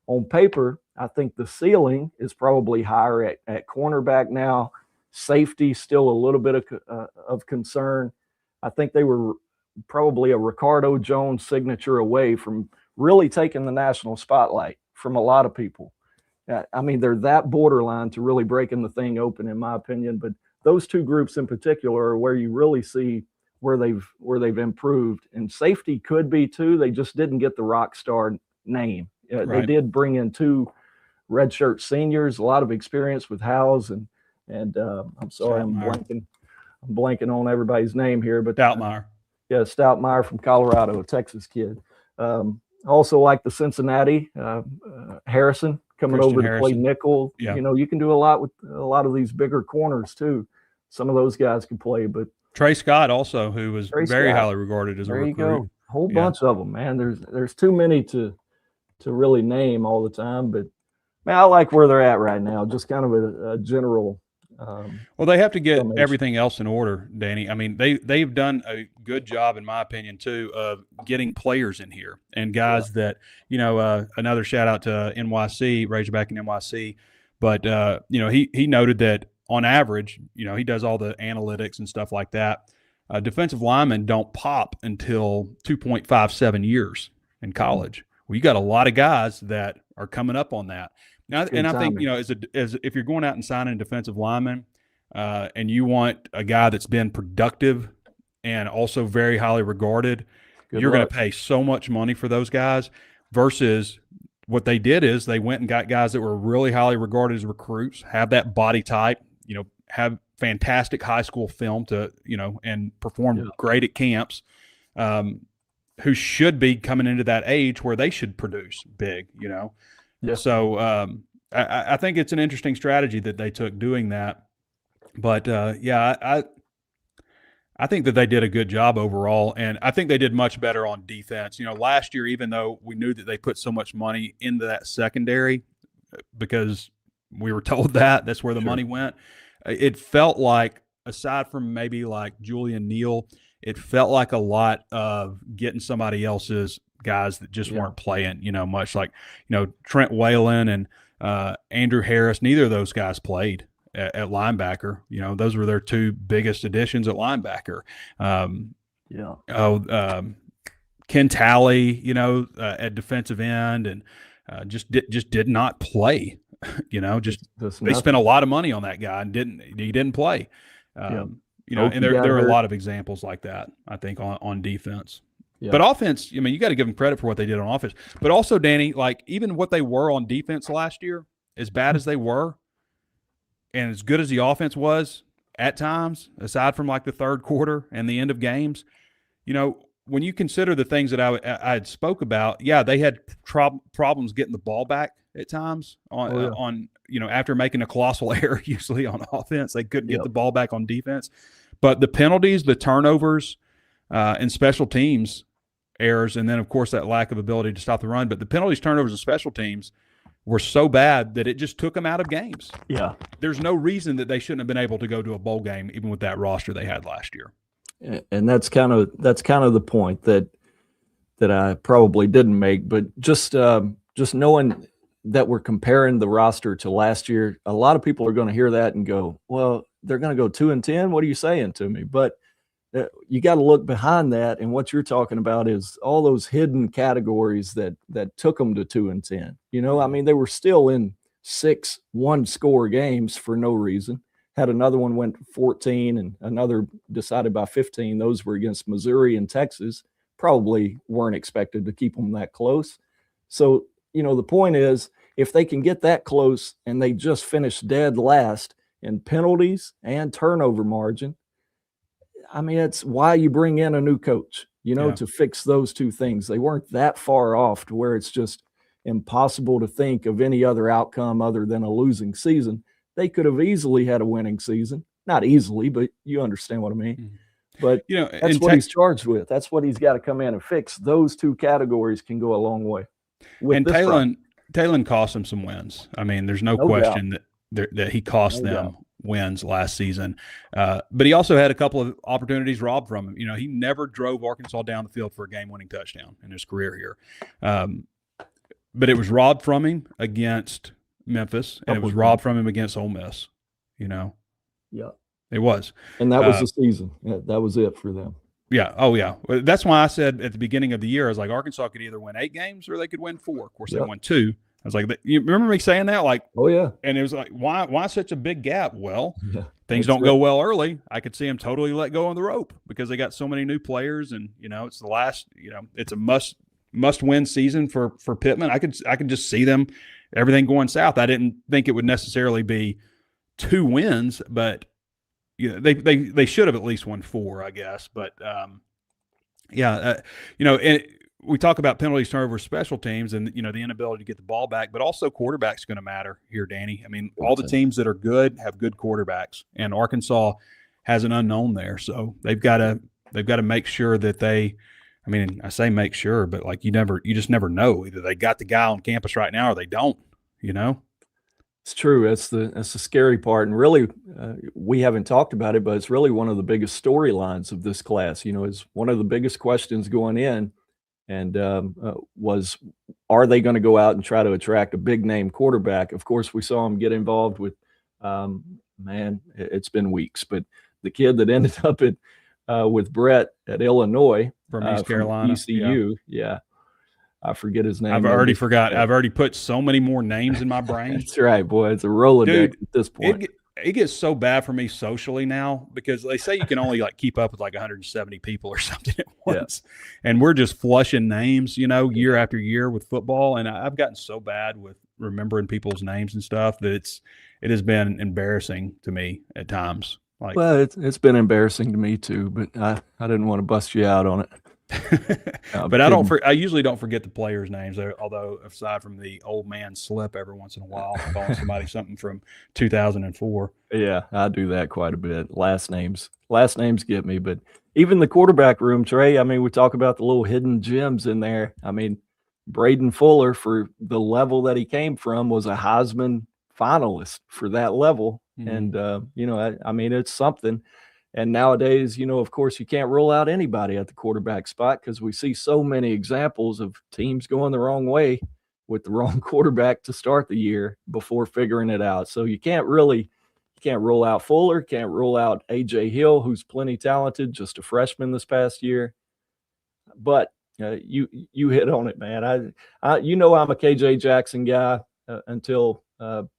on paper, I think the ceiling is probably higher at cornerback now. Safety still a little bit of concern. I think they were probably a Ricardo Jones signature away from really taking the national spotlight from a lot of people. They're that borderline to really breaking the thing open, in my opinion. But those two groups in particular are where you really see where they've improved. And safety could be too. They just didn't get the rock star name. Right. They did bring in 2 redshirt seniors, a lot of experience with Howes and I'm sorry, I'm blanking on everybody's name here, but Stoutmeyer. Yeah, Stoutmeyer from Colorado, a Texas kid. Also like the Cincinnati, Harrison coming Christian over to Harrison. play nickel. Yeah. You can do a lot with a lot of these bigger corners too. Some of those guys can play, but Trey Scott also, who was very highly regarded as a recruit. There you go. Whole bunch of them, man. There's too many to really name all the time, but man, I like where they're at right now. Just kind of a general. Well, they have to get everything else in order, Danny. They've done a good job, in my opinion, too, of getting players in here and guys that, another shout out to NYC, Razorback in NYC. But, he noted that on average, he does all the analytics and stuff like that. Defensive linemen don't pop until 2.57 years in college. Well, you got a lot of guys that are coming up on that. Now, and I think, as if you're going out and signing a defensive lineman and you want a guy that's been productive and also very highly regarded, you're going to pay so much money for those guys versus what they did is they went and got guys that were really highly regarded as recruits, have that body type, have fantastic high school film to, and perform great at camps, who should be coming into that age where they should produce big, Yeah. So I think it's an interesting strategy that they took doing that. But, I think that they did a good job overall, and I think they did much better on defense. Last year, even though we knew that they put so much money into that secondary because we were told that's where the money went, it felt like, aside from maybe like Julian Neal, it felt like a lot of getting somebody else's guys that just weren't playing, much like, Trent Whalen and Andrew Harris. Neither of those guys played at linebacker. Those were their 2 biggest additions at linebacker. Ken Talley, at defensive end, and just did not play. They spent a lot of money on that guy and he didn't play. And there are a lot of examples like that, I think, on defense. Yeah. But offense, you got to give them credit for what they did on offense. But also, Danny, like even what they were on defense last year, as bad as they were, and as good as the offense was at times, aside from like the third quarter and the end of games, when you consider the things that I had spoke about, yeah, they had problems getting the ball back at times on after making a colossal error, usually on offense, they couldn't get the ball back on defense. But the penalties, the turnovers, and special teams errors, and then of course that lack of ability to stop the run. But the penalties, turnovers, and special teams were so bad that it just took them out of games. Yeah, there's no reason that they shouldn't have been able to go to a bowl game, even with that roster they had last year. And that's kind of the point that I probably didn't make. But just knowing that we're comparing the roster to last year, a lot of people are going to hear that and go, "Well, they're going to go 2-10. What are you saying to me?" But you got to look behind that, and what you're talking about is all those hidden categories that took them to 2-10. I mean, they were still in 6 one-score games for no reason. Had another one went 14 and another decided by 15. Those were against Missouri and Texas. Probably weren't expected to keep them that close. So, the point is, if they can get that close and they just finish dead last in penalties and turnover margin, I mean, it's why you bring in a new coach, to fix those two things. They weren't that far off to where it's just impossible to think of any other outcome other than a losing season. They could have easily had a winning season. Not easily, but you understand what I mean. Mm-hmm. But that's what he's charged with. That's what he's got to come in and fix. Those two categories can go a long way. And Talon cost him some wins. I mean, there's no question that he cost them wins last season. But he also had a couple of opportunities robbed from him. He never drove Arkansas down the field for a game-winning touchdown in his career here. But it was robbed from him against Memphis, and it was robbed from him against Ole Miss. Yeah, it was, and that was the season. That was it for them. Yeah. Oh, yeah. That's why I said at the beginning of the year, I was like, Arkansas could either win 8 games or they could win 4. Of course, they won 2. I was like, you remember me saying that? Like, oh yeah. And it was like, why such a big gap? Well, things don't go well early. I could see them totally let go on the rope because they got so many new players, and it's the last. It's a must win season for Pittman. I could just see them. Everything going south. I didn't think it would necessarily be 2 wins, but they should have at least won 4, I guess. But and we talk about penalties, turnovers, special teams, and the inability to get the ball back, but also quarterback's going to matter here, Danny. I mean, all the teams that are good have good quarterbacks, and Arkansas has an unknown there, so they've got to make sure that they. I mean, I say make sure, but like you just never know. Either they got the guy on campus right now or they don't, It's true. That's the scary part. And really, we haven't talked about it, but it's really one of the biggest storylines of this class, is one of the biggest questions going in and was, are they going to go out and try to attract a big name quarterback? Of course, we saw him get involved with, it's been weeks, but the kid that ended up with Brett at Illinois, from East Carolina, ECU. Yeah. I forget his name. I've already forgot. I've already put so many more names in my brain. That's right, boy. It's a Rolodex at this point. It gets so bad for me socially now because they say you can only keep up with 170 people or something at once. Yeah. And we're just flushing names, year after year with football. And I've gotten so bad with remembering people's names and stuff that it has been embarrassing to me at times. Well, it's been embarrassing to me too, but I didn't want to bust you out on it. But I usually don't forget the players' names, although aside from the old man slip every once in a while, calling somebody something from 2004. Yeah, I do that quite a bit. Last names get me, but even the quarterback room, Trey, I mean, we talk about the little hidden gems in there. I mean, Braden Fuller, for the level that he came from, was a Heisman finalist for that level. Mm-hmm. And, I mean, it's something. And nowadays, of course, you can't rule out anybody at the quarterback spot because we see so many examples of teams going the wrong way with the wrong quarterback to start the year before figuring it out. So you can't rule out Fuller, can't rule out A.J. Hill, who's plenty talented, just a freshman this past year. But you hit on it, man. I'm a K.J. Jackson guy until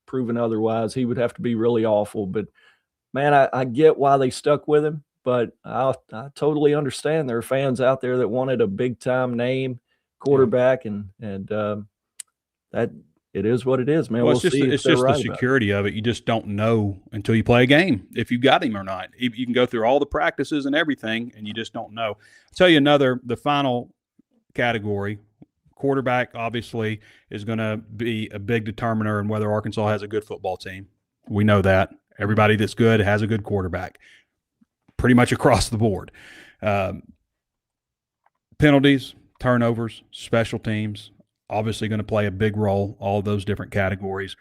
proven otherwise. He would have to be really awful, but man, I get why they stuck with him, but I totally understand there are fans out there that wanted a big time name quarterback, and that it is what it is, man. Well, We'll see if it's they're just the right about it. security of it. You just don't know until you play a game if you've got him or not. You can go through all the practices and everything, and you just don't know. I'll tell you the final category. Quarterback obviously is going to be a big determiner in whether Arkansas has a good football team. We know that. Everybody that's good has a good quarterback, pretty much across the board. Penalties, turnovers, special teams, obviously going to play a big role, all of those different categories.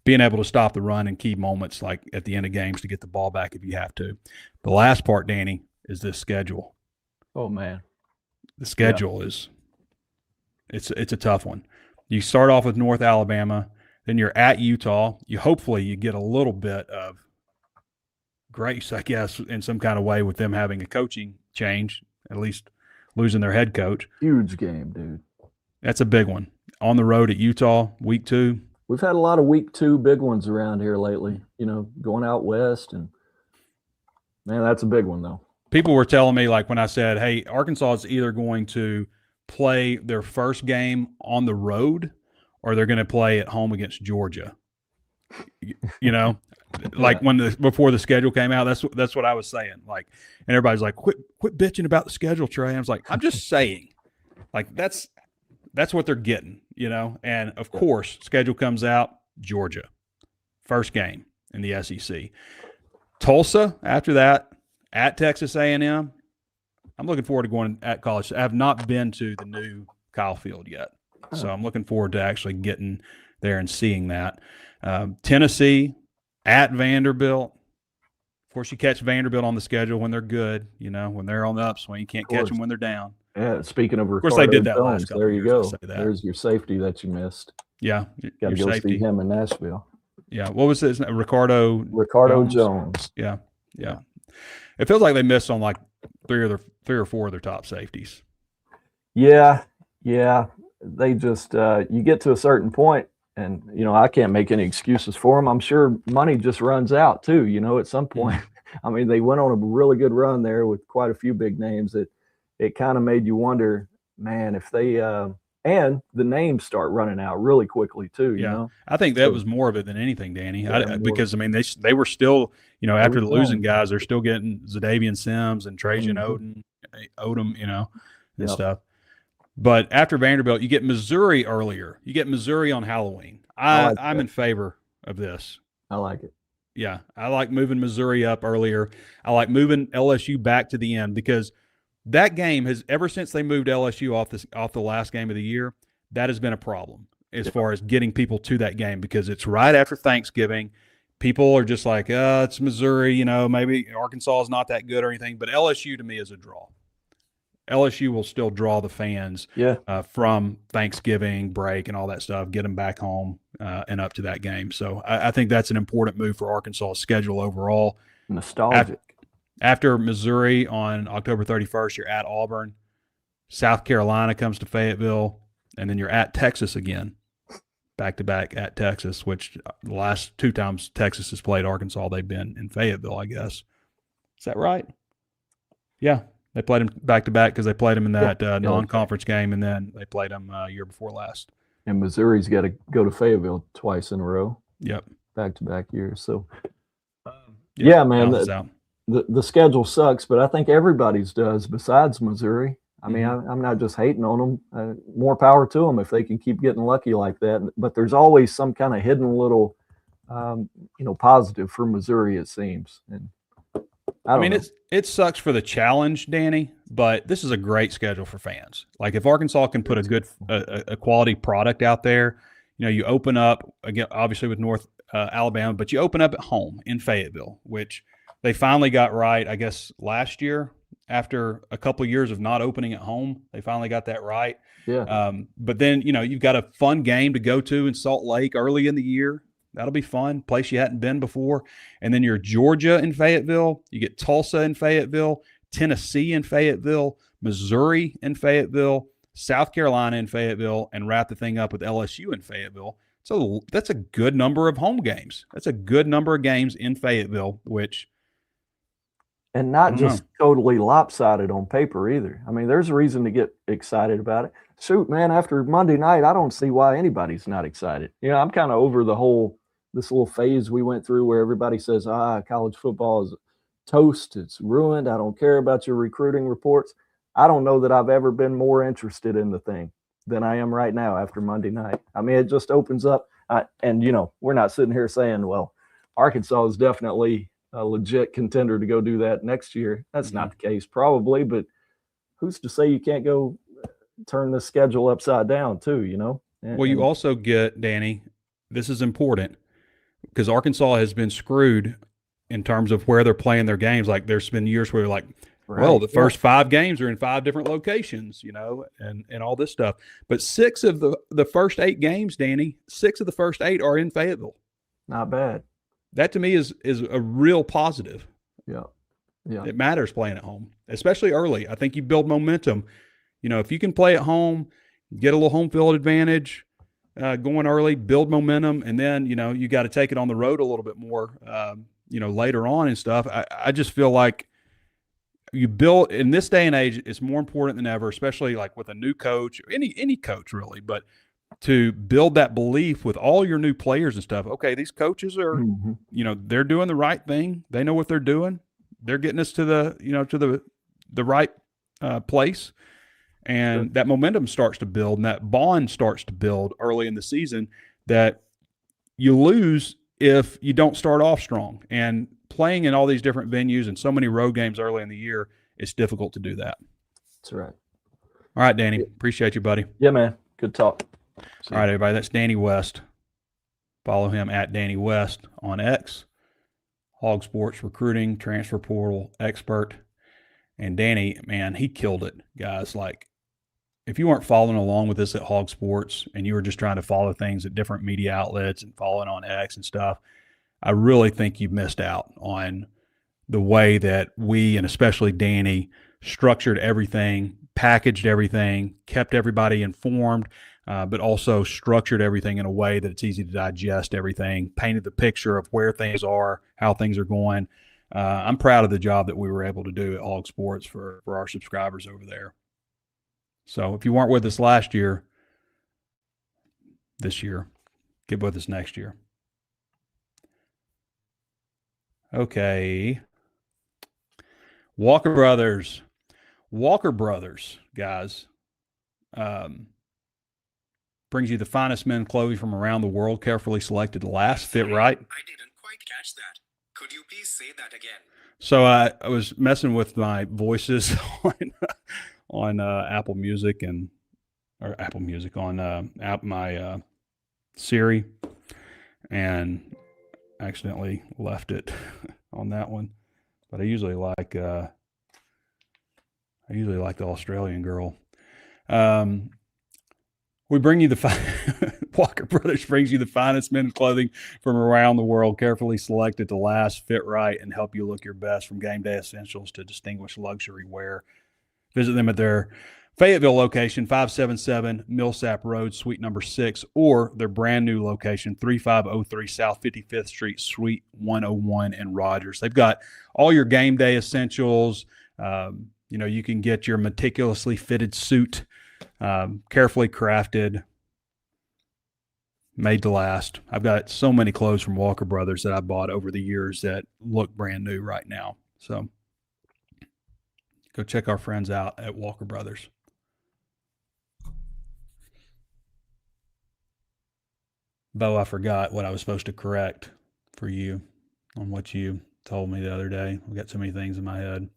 Being able to stop the run in key moments like at the end of games to get the ball back if you have to. The last part, Danny, is this schedule. Oh, man. The schedule is it's a tough one. You start off with North Alabama, then you're at Utah. Hopefully you get a little bit of grace, I guess, in some kind of way with them having a coaching change, at least losing their head coach. Huge game, dude. That's a big one. On the road at Utah, week 2. We've had a lot of week 2 big ones around here lately, going out west. And, man, that's a big one, though. People were telling me, like when I said, hey, Arkansas is either going to play their first game on the road or they're going to play at home against Georgia. Like before the schedule came out, that's what I was saying. Like, and everybody's like, quit bitching about the schedule, Trey. I was like, I'm just saying, like that's what they're getting, And of course, schedule comes out, Georgia, first game in the SEC. Tulsa after that, at Texas A&M. I'm looking forward to going at college. I have not been to the new Kyle Field yet, so I'm looking forward to actually getting there and seeing that. Tennessee at Vanderbilt. Of course, you catch Vanderbilt on the schedule when they're good. When they're on the upswing, you can't catch them when they're down. Yeah, speaking of course, they did that Jones, last couple there you years, go. I'll say that. There's your safety that you missed. Yeah, Got to your go safety. see him in Nashville. Yeah, what was his name? Ricardo Jones. Yeah. It feels like they missed on like three or four of their top safeties. Yeah. They just you get to a certain point, and I can't make any excuses for them. I'm sure money just runs out too. At some point. I mean, they went on a really good run there with quite a few big names. It kind of made you wonder, man, if they and the names start running out really quickly too. I think that was more of it than anything, Danny. Because I mean, they were still, after the losing guys, they're still getting Zadavian Sims and Trajan Odom, and stuff. But after Vanderbilt, you get Missouri earlier. You get Missouri on Halloween. I'm in favor of this. I like it. Yeah, I like moving Missouri up earlier. I like moving LSU back to the end because that game has, ever since they moved LSU off the last game of the year, that has been a problem as far as getting people to that game because it's right after Thanksgiving. People are just like, it's Missouri, maybe Arkansas is not that good or anything, but LSU to me is a draw. LSU will still draw the fans from Thanksgiving break and all that stuff, get them back home and up to that game. So I think that's an important move for Arkansas' schedule overall. Nostalgic. After Missouri on October 31st, you're at Auburn. South Carolina comes to Fayetteville, and then you're at Texas again, back-to-back at Texas, which the last 2 times Texas has played Arkansas, they've been in Fayetteville, I guess. Is that right? Yeah. They played them back-to-back because they played them in that non-conference game, and then they played them year before last. And Missouri's got to go to Fayetteville twice in a row. Yep. Back-to-back years. So, man, the schedule sucks, but I think everybody's does besides Missouri. I mean, I'm not just hating on them. More power to them if they can keep getting lucky like that. But there's always some kind of hidden little, positive for Missouri, it seems. And I mean, it sucks for the challenge, Danny, but this is a great schedule for fans. Like if Arkansas can put a good, a quality product out there, you open up again, obviously with North Alabama, but you open up at home in Fayetteville, which they finally got right, I guess, last year after a couple of years of not opening at home. They finally got that right. Yeah. But then, you've got a fun game to go to in Salt Lake early in the year. That'll be fun. Place you hadn't been before. And then you're Georgia in Fayetteville. You get Tulsa in Fayetteville, Tennessee in Fayetteville, Missouri in Fayetteville, South Carolina in Fayetteville, and wrap the thing up with LSU in Fayetteville. So that's a good number of home games. That's a good number of games in Fayetteville, which and not just totally lopsided on paper either. I mean, there's a reason to get excited about it. Shoot, man, after Monday night, I don't see why anybody's not excited. I'm kind of over this little phase we went through where everybody says, college football is toast, it's ruined, I don't care about your recruiting reports. I don't know that I've ever been more interested in the thing than I am right now after Monday night. I mean, it just opens up. And we're not sitting here saying, well, Arkansas is definitely a legit contender to go do that next year. That's not the case, probably, but who's to say you can't go turn the schedule upside down too, Well, you also get, Danny, this is important because Arkansas has been screwed in terms of where they're playing their games. Like there's been years where like, well, the first 5 games are in 5 different locations, and all this stuff. But 6 of the first 8 games, Danny, 6 of the first 8 are in Fayetteville. Not bad. That to me is a real positive. Yeah. It matters playing at home, especially early. I think you build momentum. If you can play at home, get a little home field advantage, going early, build momentum, and then, you got to take it on the road a little bit more, later on and stuff. I just feel like you build in this day and age, it's more important than ever, especially like with a new coach, any coach really, but to build that belief with all your new players and stuff. Okay, these coaches are, they're doing the right thing. They know what they're doing. They're getting us to the right place. And that momentum starts to build and that bond starts to build early in the season that you lose if you don't start off strong. And playing in all these different venues and so many road games early in the year, it's difficult to do that. That's right. All right, Danny. Appreciate you, buddy. Yeah, man. Good talk. All right, everybody. That's Danny West. Follow him at Danny West on X. HawgSports recruiting, transfer portal expert. And Danny, man, he killed it, guys. Like, if you weren't following along with this at HawgSports and you were just trying to follow things at different media outlets and following on X and stuff, I really think you've missed out on the way that we, and especially Danny, structured everything, packaged everything, kept everybody informed, but also structured everything in a way that it's easy to digest everything, painted the picture of where things are, how things are going. I'm proud of the job that we were able to do at HawgSports for our subscribers over there. So if you weren't with us last year, this year, get with us next year. Okay. Walker Brothers, guys, brings you the finest men clothing from around the world, carefully selected to last, fit right. I didn't quite catch that. Could you please say that again? So I was messing with my voices on Apple Music on my Siri, and accidentally left it on that one. But I usually like the Australian girl. We bring you Walker Brothers brings you the finest men's clothing from around the world, carefully selected to last, fit right, and help you look your best, from game day essentials to distinguished luxury wear. Visit them at their Fayetteville location, 577 Millsap Road, suite number 6, or their brand new location, 3503 South 55th Street, suite 101 in Rogers. They've got all your game day essentials. You can get your meticulously fitted suit, carefully crafted, made to last. I've got so many clothes from Walker Brothers that I bought over the years that look brand new right now. So go check our friends out at Walker Brothers. Bo, I forgot what I was supposed to correct for you on what you told me the other day. I've got so many things in my head.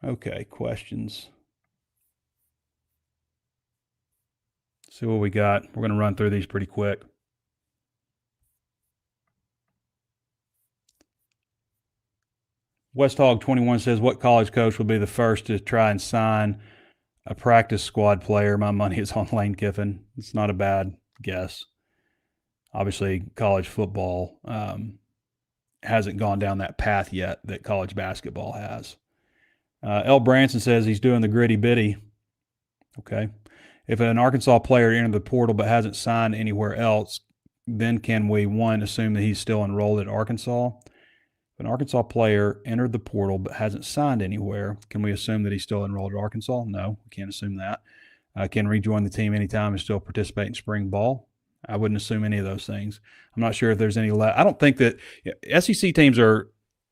Okay, questions. See what we got. We're going to run through these pretty quick. Westhog 21 says, what college coach will be the first to try and sign a practice squad player? My money is on Lane Kiffin. It's not a bad guess. Obviously, college football hasn't gone down that path yet that college basketball has. L. Branson says he's doing the gritty bitty. Okay. If an Arkansas player entered the portal but hasn't signed anywhere else, then can we, one, assume that he's still enrolled at Arkansas? If an Arkansas player entered the portal but hasn't signed anywhere, can we assume that he's still enrolled at Arkansas? No, we can't assume that. Can rejoin the team anytime and still participate in spring ball? I wouldn't assume any of those things. I'm not sure if there's any left. I don't think that SEC teams are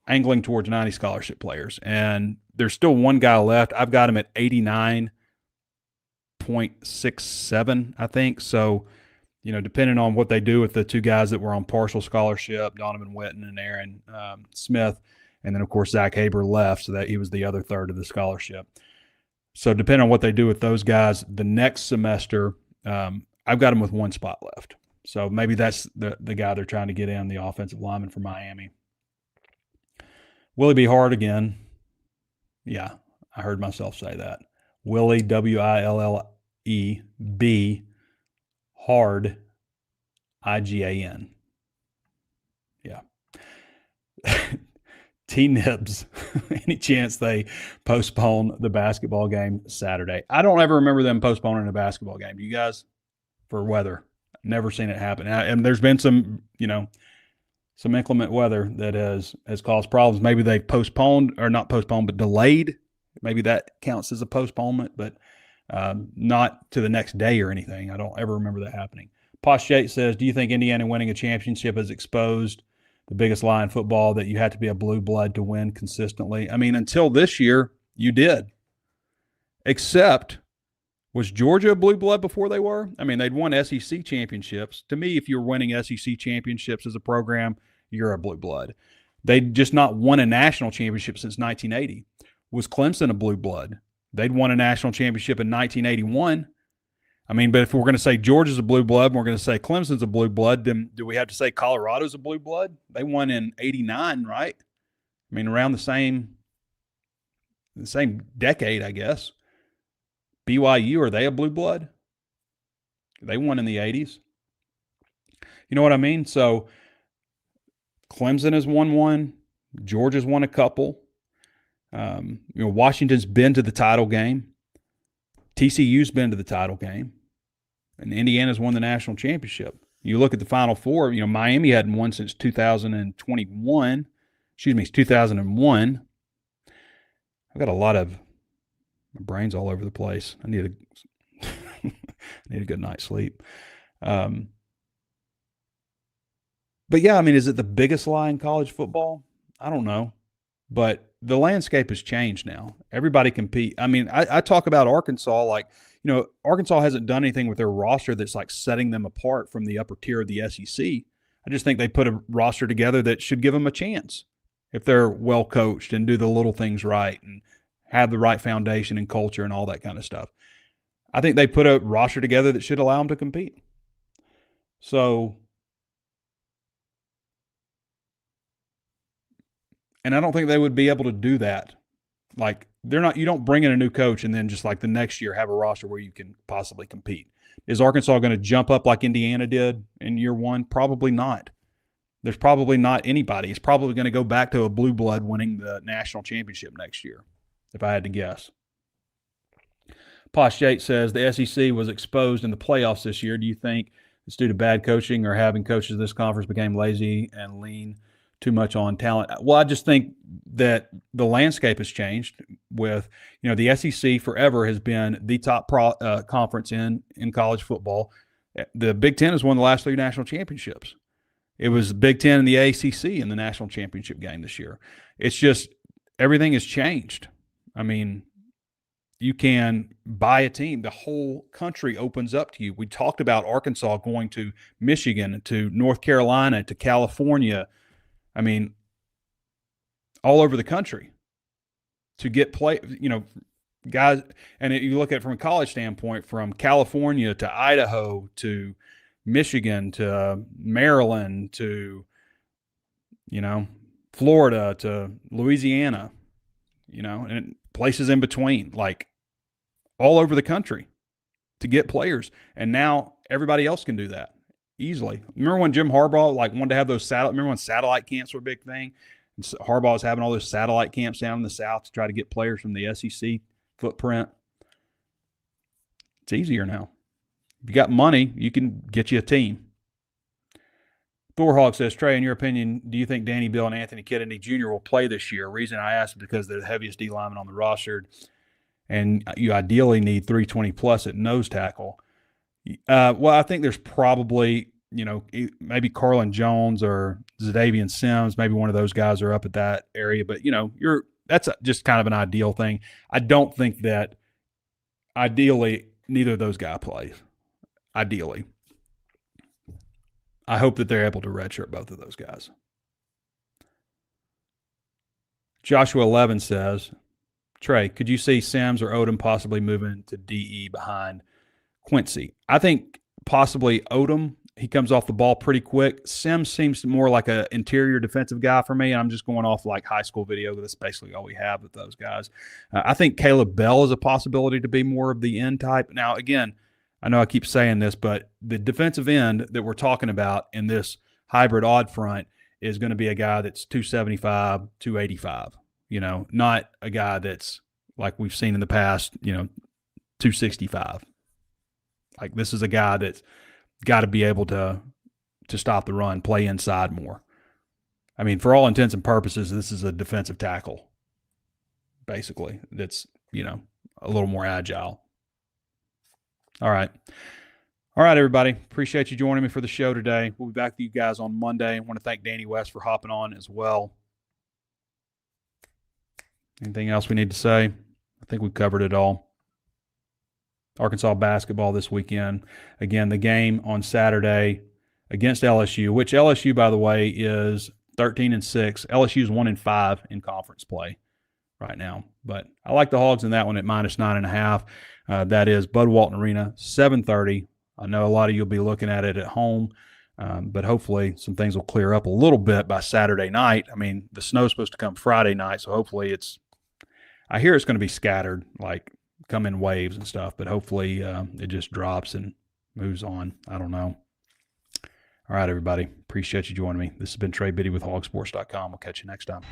angling towards 90 scholarship players, and there's still one guy left. I've got him at 89.67, I think. So, depending on what they do with the two guys that were on partial scholarship, Donovan Witten and Aaron Smith, and then, of course, Zach Haber left, so that he was the other third of the scholarship. So depending on what they do with those guys the next semester, I've got him with one spot left. So maybe that's the guy they're trying to get in, the offensive lineman for Miami. Will he be hard again? Yeah, I heard myself say that. Willie, W-I-L-L-E-B, hard, I-G-A-N. Yeah. T-Nibs, any chance they postpone the basketball game Saturday? I don't ever remember them postponing a basketball game. Do you guys? For weather. Never seen it happen. And there's been some, some inclement weather that has caused problems. Maybe they postponed, or not postponed, but delayed. Maybe that counts as a postponement, but not to the next day or anything. I don't ever remember that happening. Posh says, do you think Indiana winning a championship has exposed the biggest lie in football, that you had to be a blue blood to win consistently? I mean, until this year, you did. Except, was Georgia a blue blood before they were? I mean, they'd won SEC championships. To me, if you're winning SEC championships as a program, you're a blue blood. They'd just not won a national championship since 1980. Was Clemson a blue blood? They'd won a national championship in 1981. I mean, but if we're going to say Georgia's a blue blood and we're going to say Clemson's a blue blood, then do we have to say Colorado's a blue blood? They won in 89, right? I mean, around the same decade, I guess. BYU, are they a blue blood? They won in the 80s. You know what I mean? So Clemson has won one. Georgia's won a couple. Washington's been to the title game. TCU's been to the title game. And Indiana's won the national championship. You look at the Final Four, Miami hadn't won since 2001. 2001. I've got my brain's all over the place. I need a good night's sleep. But yeah, I mean, is it the biggest lie in college football? I don't know. But the landscape has changed now. Everybody compete. I mean, I talk about Arkansas like, Arkansas hasn't done anything with their roster that's like setting them apart from the upper tier of the SEC. I just think they put a roster together that should give them a chance if they're well coached and do the little things right and have the right foundation and culture and all that kind of stuff. I think they put a roster together that should allow them to compete. So, and I don't think they would be able to do that. Like, you don't bring in a new coach and then just like the next year have a roster where you can possibly compete. Is Arkansas going to jump up like Indiana did in year one? Probably not. There's probably not anybody. It's probably going to go back to a blue blood winning the national championship next year, if I had to guess. Posh Yates says the SEC was exposed in the playoffs this year. Do you think it's due to bad coaching or having coaches of this conference became lazy and lean too much on talent? Well, I just think that the landscape has changed with, the SEC forever has been the top conference in college football. The Big Ten has won the last 3 national championships. It was Big Ten and the ACC in the national championship game this year. It's just everything has changed. I mean, you can buy a team. The whole country opens up to you. We talked about Arkansas going to Michigan, to North Carolina, to California. I mean, all over the country to get guys. And you look at it from a college standpoint, from California to Idaho to Michigan to Maryland to, Florida to Louisiana, and places in between, like all over the country to get players. And now everybody else can do that easily. Remember when Jim Harbaugh wanted to have those remember when satellite camps were a big thing? And Harbaugh was having all those satellite camps down in the South to try to get players from the SEC footprint. It's easier now. If you got money, you can get you a team. Thorhawk says, Trey, in your opinion, do you think Danny Bill and Anthony Kennedy Jr. will play this year? Reason I asked is because they're the heaviest D linemen on the roster, and you ideally need 320 plus at nose tackle. Well, I think there's probably, maybe Carlin Jones or Zadavian Sims, maybe one of those guys are up at that area. But, that's just kind of an ideal thing. I don't think that ideally neither of those guys plays. Ideally. I hope that they're able to redshirt both of those guys. Joshua 11 says, Trey, could you see Sims or Odom possibly moving to DE behind Quincy? I think possibly Odom. He comes off the ball pretty quick. Sims seems more like an interior defensive guy for me. I'm just going off like high school video. That's basically all we have with those guys. I think Caleb Bell is a possibility to be more of the end type. Now, again, I know I keep saying this, but the defensive end that we're talking about in this hybrid odd front is going to be a guy that's 275, 285, not a guy that's like we've seen in the past, 265. Like this is a guy that's got to be able to stop the run, play inside more. I mean, for all intents and purposes, this is a defensive tackle, basically, that's, a little more agile. All right, everybody. Appreciate you joining me for the show today. We'll be back with you guys on Monday. I want to thank Danny West for hopping on as well. Anything else we need to say? I think we covered it all. Arkansas basketball this weekend. Again, the game on Saturday against LSU, which LSU, by the way, is 13-6. LSU is 1-5 in conference play right now. But I like the Hogs in that one at -9.5. That is Bud Walton Arena, 7:30. I know a lot of you will be looking at it at home, but hopefully some things will clear up a little bit by Saturday night. I mean, the snow's supposed to come Friday night, so hopefully I hear it's going to be scattered, like come in waves and stuff, but hopefully it just drops and moves on. I don't know. All right, everybody. Appreciate you joining me. This has been Trey Biddy with HawgSports.com. We'll catch you next time.